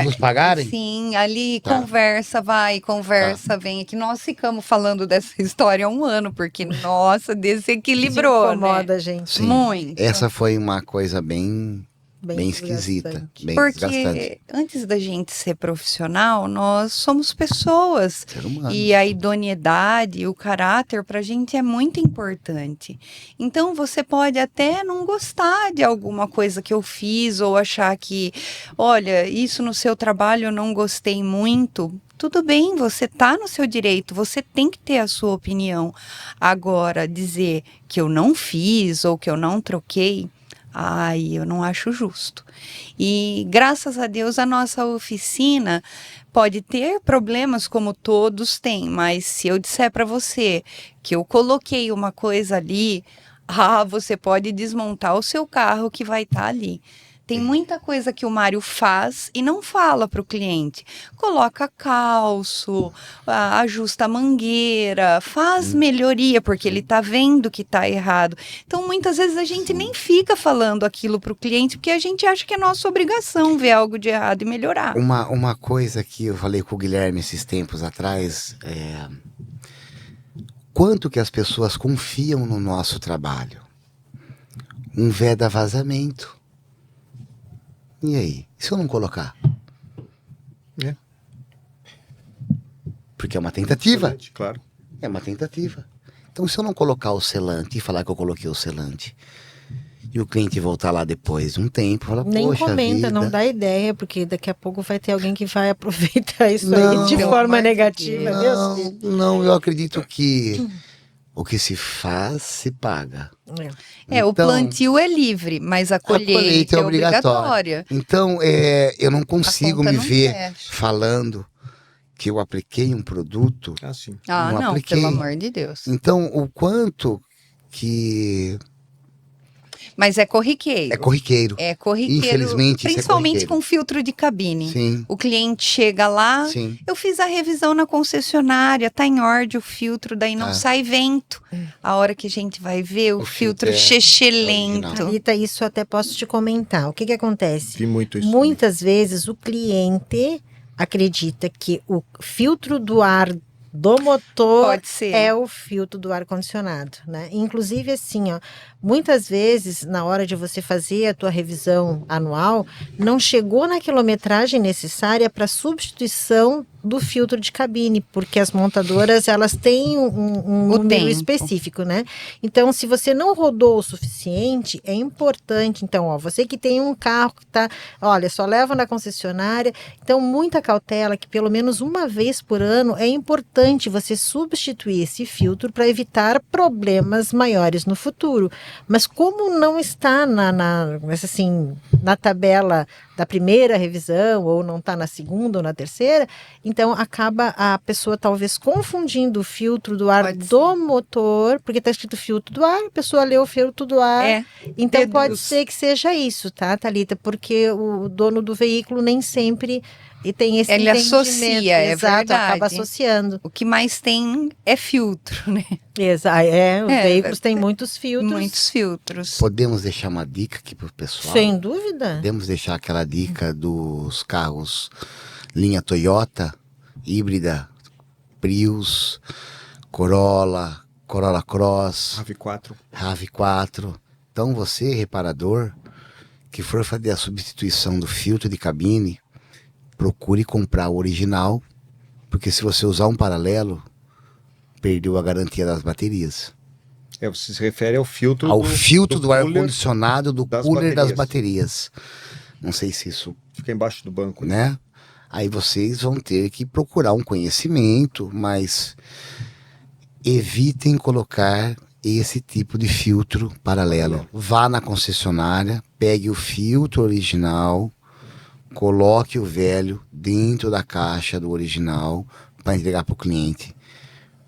nos pagarem? Sim, ali Tá. conversa, vai, conversa, vem. Que nós ficamos falando dessa história há um ano, porque, nossa, desequilibrou, Isso incomoda né? a gente. Sim. Muito. Essa foi uma coisa bem esquisita. desgastante. Bem Porque desgastante. antes da gente ser profissional, nós somos pessoas. Ser humano. E a idoneidade, o caráter, pra gente é muito importante. Então, você pode até não gostar de alguma coisa que eu fiz, ou achar que, olha, isso no seu trabalho eu não gostei muito. Tudo bem, você tá no seu direito, você tem que ter a sua opinião. Agora, dizer que eu não fiz ou que eu não troquei, eu não acho justo. E graças a Deus a nossa oficina pode ter problemas como todos têm, mas se eu disser para você que eu coloquei uma coisa ali, você pode desmontar o seu carro que vai estar ali. Tem muita coisa que o Mário faz e não fala para o cliente. Coloca calço, ajusta a mangueira, faz melhoria, porque ele está vendo que está errado. Então, muitas vezes a gente nem fica falando aquilo para o cliente, porque a gente acha que é nossa obrigação ver algo de errado e melhorar. Uma coisa que eu falei com o Guilherme esses tempos atrás é quanto que as pessoas confiam no nosso trabalho. Um veda vazamento. E aí? E se eu não colocar? É. Porque é uma tentativa. Claro. É uma tentativa. Então, se eu não colocar o selante e falar que eu coloquei o selante, e o cliente voltar lá depois de um tempo, fala, Nem poxa comenta, vida. não dá ideia, porque daqui a pouco vai ter alguém que vai aproveitar isso Não, aí de pelo forma amor de negativa. Deus. Deus. Não, eu acredito que O que se faz, se paga. É. O Então, plantio é livre, mas a colheita é obrigatória. Então, eu não consigo conta me não ver fecha. falando que eu apliquei um produto. Assim. Ah, Não não, apliquei. pelo amor de Deus. Então, o quanto que Mas é corriqueiro. é corriqueiro. É corriqueiro, Infelizmente, isso é principalmente corriqueiro. com filtro de cabine. Sim, O cliente chega lá, sim. eu fiz a revisão na concessionária, tá em ordem o filtro, daí não Tá. sai vento. A hora que a gente vai ver, o O filtro filtro é chechelento. original. Thalita, isso até posso te comentar. O que que acontece? Vi muito isso. Muitas vezes o cliente acredita que o filtro do ar do motor Pode ser. é o filtro do ar-condicionado, né? Inclusive, assim, ó, muitas vezes, na hora de você fazer a tua revisão anual, não chegou na quilometragem necessária para substituição do filtro de cabine, porque as montadoras, elas têm um O número tempo. específico, né? Então, se você não rodou o suficiente, é importante, então, ó, você que tem um carro que tá, olha, só leva na concessionária, então, muita cautela, que pelo menos uma vez por ano é importante você substituir esse filtro para evitar problemas maiores no futuro. Mas como não está na tabela da primeira revisão, ou não está na segunda ou na terceira, então acaba a pessoa talvez confundindo o filtro do ar Pode do motor, porque está escrito filtro do ar, a pessoa leu o filtro do ar. É, Então deduz. pode ser que seja isso, tá, Thalita? Porque o dono do veículo nem sempre tem esse Ele entendimento. associa, é Exato, acaba verdade. associando. o que mais tem é filtro, né? Os É, veículos têm muitos filtros. Muitos filtros. Podemos deixar uma dica aqui pro pessoal? Sem dúvida. Podemos deixar aquela dica dos carros linha Toyota, híbrida, Prius, Corolla, Corolla Cross, RAV4. RAV4. Então você, reparador, que for fazer a substituição do filtro de cabine, procure comprar o original, porque se você usar um paralelo, perdeu a garantia das baterias. Você se refere ao filtro Ao filtro do cooler, ar-condicionado do das cooler das baterias. baterias. Não sei se isso, Fica embaixo do banco. Né? né? Aí vocês vão ter que procurar um conhecimento, mas evitem colocar esse tipo de filtro paralelo. Vá na concessionária, pegue o filtro original, coloque o velho dentro da caixa do original para entregar para o cliente.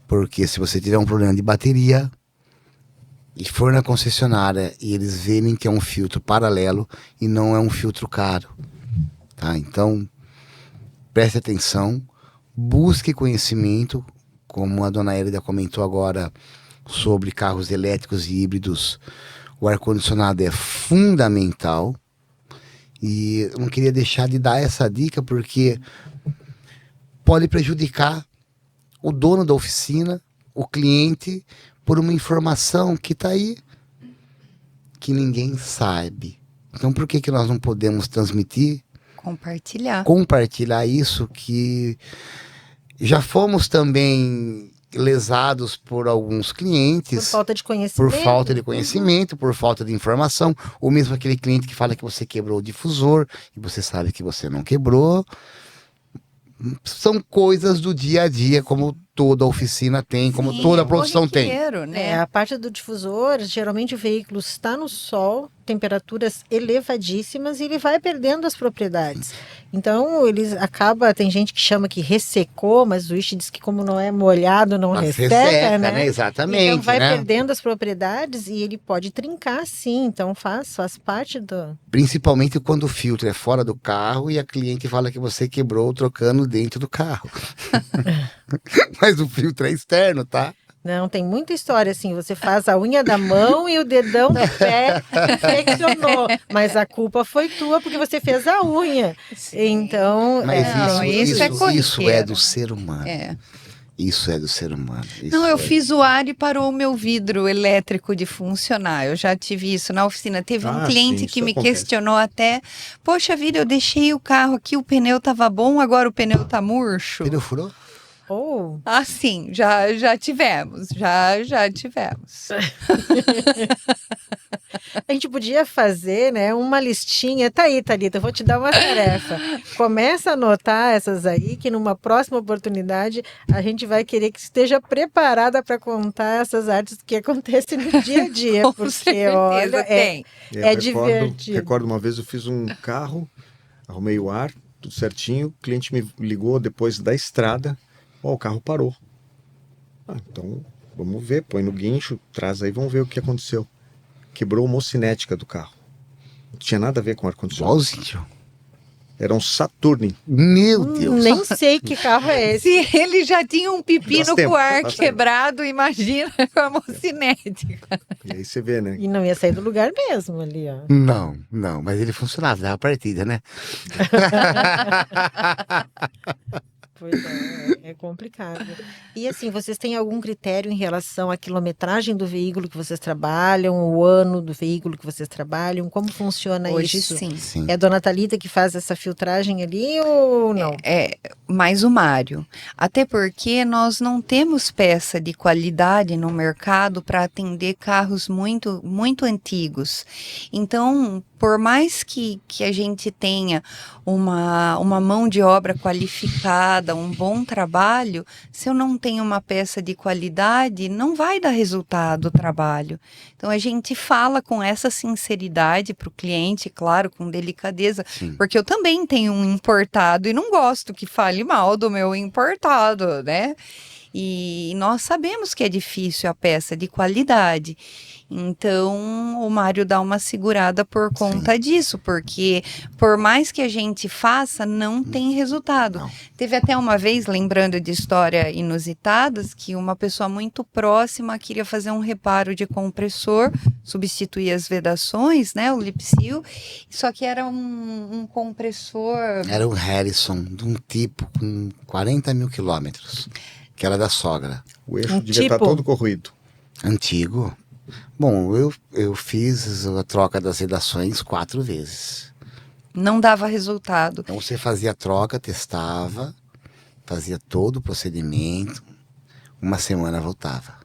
Porque se você tiver um problema de bateria e for na concessionária e eles verem que é um filtro paralelo e não é um filtro caro, tá? Então, preste atenção, busque conhecimento, como a dona Hélida comentou agora sobre carros elétricos e híbridos. O ar-condicionado é fundamental e eu não queria deixar de dar essa dica porque pode prejudicar o dono da oficina, o cliente, por uma informação que está aí, que ninguém sabe. Então, por que nós não podemos transmitir, compartilhar isso, que já fomos também lesados por alguns clientes. Por falta de conhecimento. Por falta de conhecimento, por falta de informação. Ou mesmo aquele cliente que fala que você quebrou o difusor e você sabe que você não quebrou. São coisas do dia a dia, como toda oficina tem, como Sim, toda profissão tem. né? A parte do difusor, geralmente o veículo está no sol, temperaturas elevadíssimas, e ele vai perdendo as propriedades. Então, tem gente que chama que ressecou, mas o Ishi diz que como não é molhado, não resseca, né? Exatamente. Então vai né? perdendo as propriedades e ele pode trincar, sim. Então faz parte do... Principalmente quando o filtro é fora do carro e a cliente fala que você quebrou trocando dentro do carro. Mas o filtro é externo, tá? Não, tem muita história assim, você faz a unha da mão e o dedão do pé flexionou, mas a culpa foi tua porque você fez a unha. Então, Mas isso é isso corriqueiro. é do ser humano. É. Isso é do ser humano. Não, eu fiz o ar e parou o meu vidro elétrico de funcionar. Eu já tive isso na oficina. Teve um cliente sim, que isso me acontece. questionou até: poxa vida, eu deixei o carro aqui, o pneu tava bom, agora o pneu tá murcho. Pneu furou? Oh. Ah, sim, já tivemos, já tivemos. A gente podia fazer, né, uma listinha. Tá aí, Thalita, eu vou te dar uma tarefa. Começa a anotar essas aí, que numa próxima oportunidade a gente vai querer que esteja preparada para contar essas artes que acontecem no dia a dia. Com Porque, certeza olha, tem. é divertido. Recordo uma vez eu fiz um carro, arrumei o ar, tudo certinho, o cliente me ligou depois da estrada, ó, o carro parou. Então, vamos ver, põe no guincho, traz aí, vamos ver o que aconteceu. Quebrou uma ocinética do carro. Não tinha nada a ver com ar-condicionado. Igualzinho. Era um Saturn. Meu Deus. Nem sei que carro é esse. Se ele já tinha um pepino Nós temos, com o ar nós temos. quebrado, imagina com a mocinética. E aí você vê, né? E não ia sair do lugar mesmo ali, ó. Não, não, mas ele funcionava, dava partida, né? Pois é complicado. E assim, vocês têm algum critério em relação à quilometragem do veículo que vocês trabalham, o ano do veículo que vocês trabalham? Como funciona Hoje isso? sim. Sim. É a dona Thalita que faz essa filtragem ali ou não? É, mais o Mário. Até porque nós não temos peça de qualidade no mercado para atender carros muito, muito antigos. Então, por mais que a gente tenha uma mão de obra qualificada, um bom trabalho, se eu não tenho uma peça de qualidade, não vai dar resultado o trabalho. Então, a gente fala com essa sinceridade para o cliente, claro, com delicadeza, Sim. porque eu também tenho um importado e não gosto que fale mal do meu importado, né? E nós sabemos que é difícil a peça de qualidade. Então, o Mário dá uma segurada por conta disso, porque por mais que a gente faça, não tem resultado. Não. Teve até uma vez, lembrando de histórias inusitadas, que uma pessoa muito próxima queria fazer um reparo de compressor, substituir as vedações, né, o lip seal, só que era um compressor... Era um Harrison, de um tipo com 40 mil quilômetros, que era da sogra. O eixo Um devia estar tipo? todo corroído. Antigo. Bom, eu fiz a troca das vedações 4 vezes. Não dava resultado. Então você fazia a troca, testava, fazia todo o procedimento, uma semana voltava.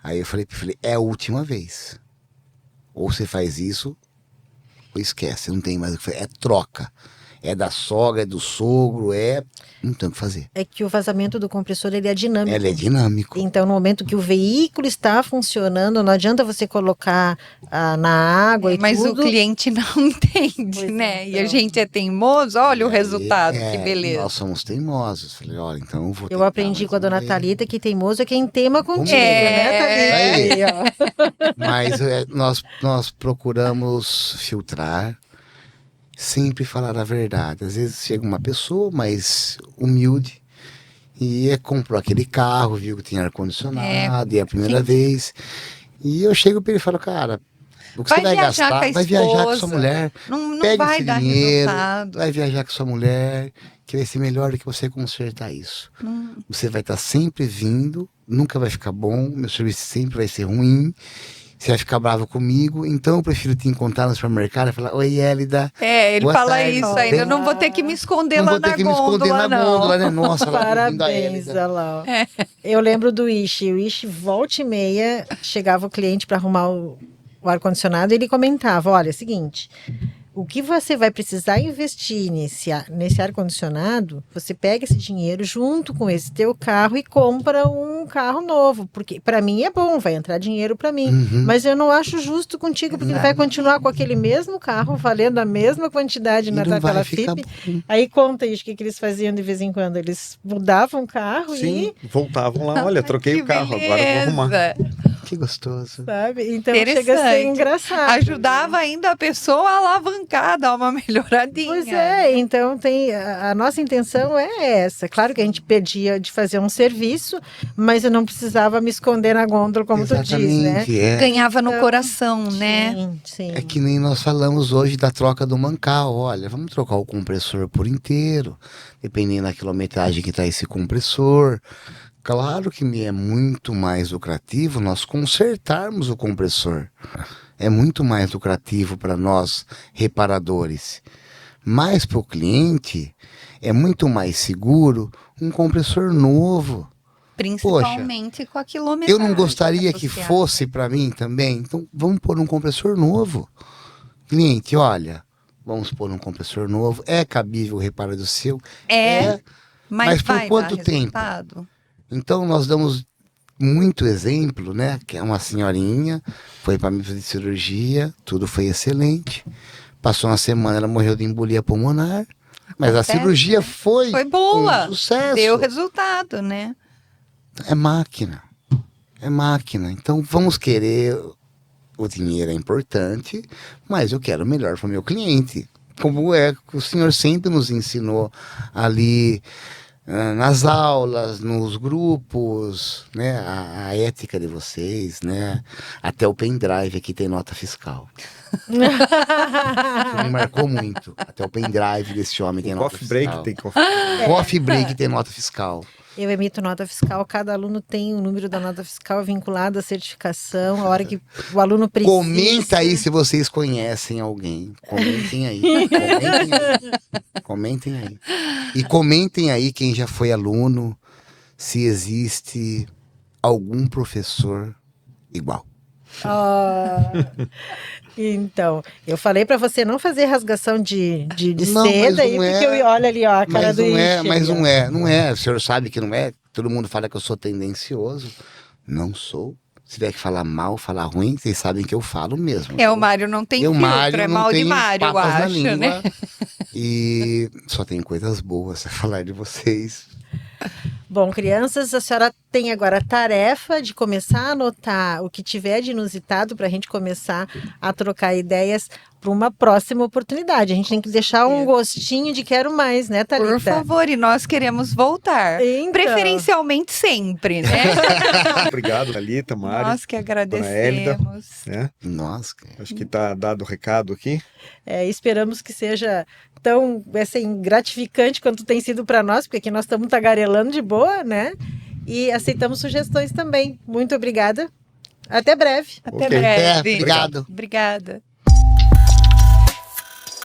Aí eu falei, é a última vez. Ou você faz isso, ou esquece, não tem mais o que fazer. É troca. É da sogra, é do sogro, não tem o que fazer. É que o vazamento do compressor ele é dinâmico. Ele é dinâmico. Então, no momento que o veículo está funcionando, não adianta você colocar na água e Mas tudo. o cliente não entende, Pois né? é, E a então. gente é teimoso, olha o resultado, que Nós beleza. somos teimosos. Falei, olha, então eu vou Eu tentar aprendi mais com a uma dona vez. Thalita que teimoso é quem teima contigo, É, né, Thalita? Aí, ó. Mas nós procuramos filtrar, sempre falar a verdade. Às vezes chega uma pessoa mais humilde e comprou aquele carro, viu que tinha ar-condicionado, e é a primeira vez. E eu chego para ele e falo, cara, o que Vai você vai viajar gastar, com a vai viajar com esposa. sua mulher. Não Pega vai esse dar dinheiro, resultado. vai viajar com sua mulher, que vai ser melhor do que você consertar isso. Você vai estar sempre vindo, nunca vai ficar bom, meu serviço sempre vai ser ruim, você vai ficar bravo comigo, então eu prefiro te encontrar no supermercado e falar, oi, Hélida. É, ele Boa fala tarde, isso tudo ainda. Eu bem? não vou ter que me esconder Não lá vou ter na que me esconder gôndola, na não. gôndola, né? Nossa, lá Parabéns, Hélida. olha lá. Ó. Eu lembro do Ishi. O Ishi, volta e meia, chegava o cliente para arrumar o ar-condicionado e ele comentava, olha, é o seguinte, o que você vai precisar investir nesse ar-condicionado, você pega esse dinheiro junto com esse teu carro e compra um carro novo, porque para mim é bom, vai entrar dinheiro para mim, mas eu não acho justo contigo, porque ele vai continuar com aquele mesmo carro, valendo a mesma quantidade E não naquela vai ficar FIP. bom. Aí conta isso, o que eles faziam de vez em quando, eles mudavam o carro Sim, e, voltavam lá, olha, troquei Que o carro, agora eu vou arrumar. beleza. Que gostoso. sabe, então chega a ser Interessante. engraçado. Ajudava ainda a pessoa a alavancar, dar uma melhoradinha. Pois é, então a nossa intenção é essa. Claro que a gente pedia de fazer um serviço, mas eu não precisava me esconder na gôndola, como tu diz, né? Exatamente, é. Ganhava no coração, né? Sim, sim. É que nem nós falamos hoje da troca do mancal. Olha, vamos trocar o compressor por inteiro, dependendo da quilometragem que está esse compressor. Claro que é muito mais lucrativo nós consertarmos o compressor. É muito mais lucrativo para nós reparadores. Mas para o cliente é muito mais seguro um compressor novo. Principalmente com a quilometragem. Eu não gostaria que associada. fosse para mim também. Então, vamos pôr um compressor novo. Cliente, olha, vamos pôr um compressor novo. É cabível o reparo do seu? Mas por vai quanto dar tempo? resultado? Então, nós damos muito exemplo, né? Que é uma senhorinha, foi para mim fazer cirurgia, tudo foi excelente. Passou uma semana, ela morreu de embolia pulmonar. Mas a Acontece, cirurgia né? foi Foi boa. um sucesso. Deu resultado, né? É máquina. É máquina. Então vamos querer. O dinheiro é importante, mas eu quero o melhor para o meu cliente. Como é que o senhor sempre nos ensinou ali nas aulas, nos grupos, né? A ética de vocês, né? Até o pendrive aqui tem nota fiscal. Isso me marcou muito. Até o pendrive desse homem tem O nota coffee fiscal. break tem coffee. Coffee break tem nota fiscal. Eu emito nota fiscal, cada aluno tem o número da nota fiscal vinculado à certificação, a hora que o aluno precisa. Comenta aí se vocês conhecem alguém. Comentem aí. Comentem aí. Comentem aí. E comentem aí quem já foi aluno, se existe algum professor igual. Então, eu falei pra você não fazer rasgação de Não, mas seda aí, não é. porque eu olho ali, ó, a cara Mas do não é, Ishi mas ali, ó. não é, não é. O senhor sabe que não é. Todo mundo fala que eu sou tendencioso. Não sou. Se tiver que falar mal, falar ruim, vocês sabem que eu falo mesmo. O Mário não tem Eu, filtro, Mário, é não mal de tenho Mário, eu papas na acho, língua. né? E só tem coisas boas a falar de vocês. Bom, crianças, a senhora tem agora a tarefa de começar a anotar o que tiver de inusitado para a gente começar a trocar ideias para uma próxima oportunidade. A gente tem que deixar um gostinho de quero mais, né, Thalita? Por favor, e nós queremos voltar. Então. Preferencialmente sempre, né? Obrigado, Thalita, Mário. Nós que Hélida. agradecemos. Né? Nossa, cara. Acho que tá dado o recado aqui. Esperamos que seja tão assim, gratificante quanto tem sido para nós, porque aqui nós estamos tagarelando de boa, né? E aceitamos sugestões também. Muito obrigada. Até breve. Até Ok. breve. Obrigado. Obrigada.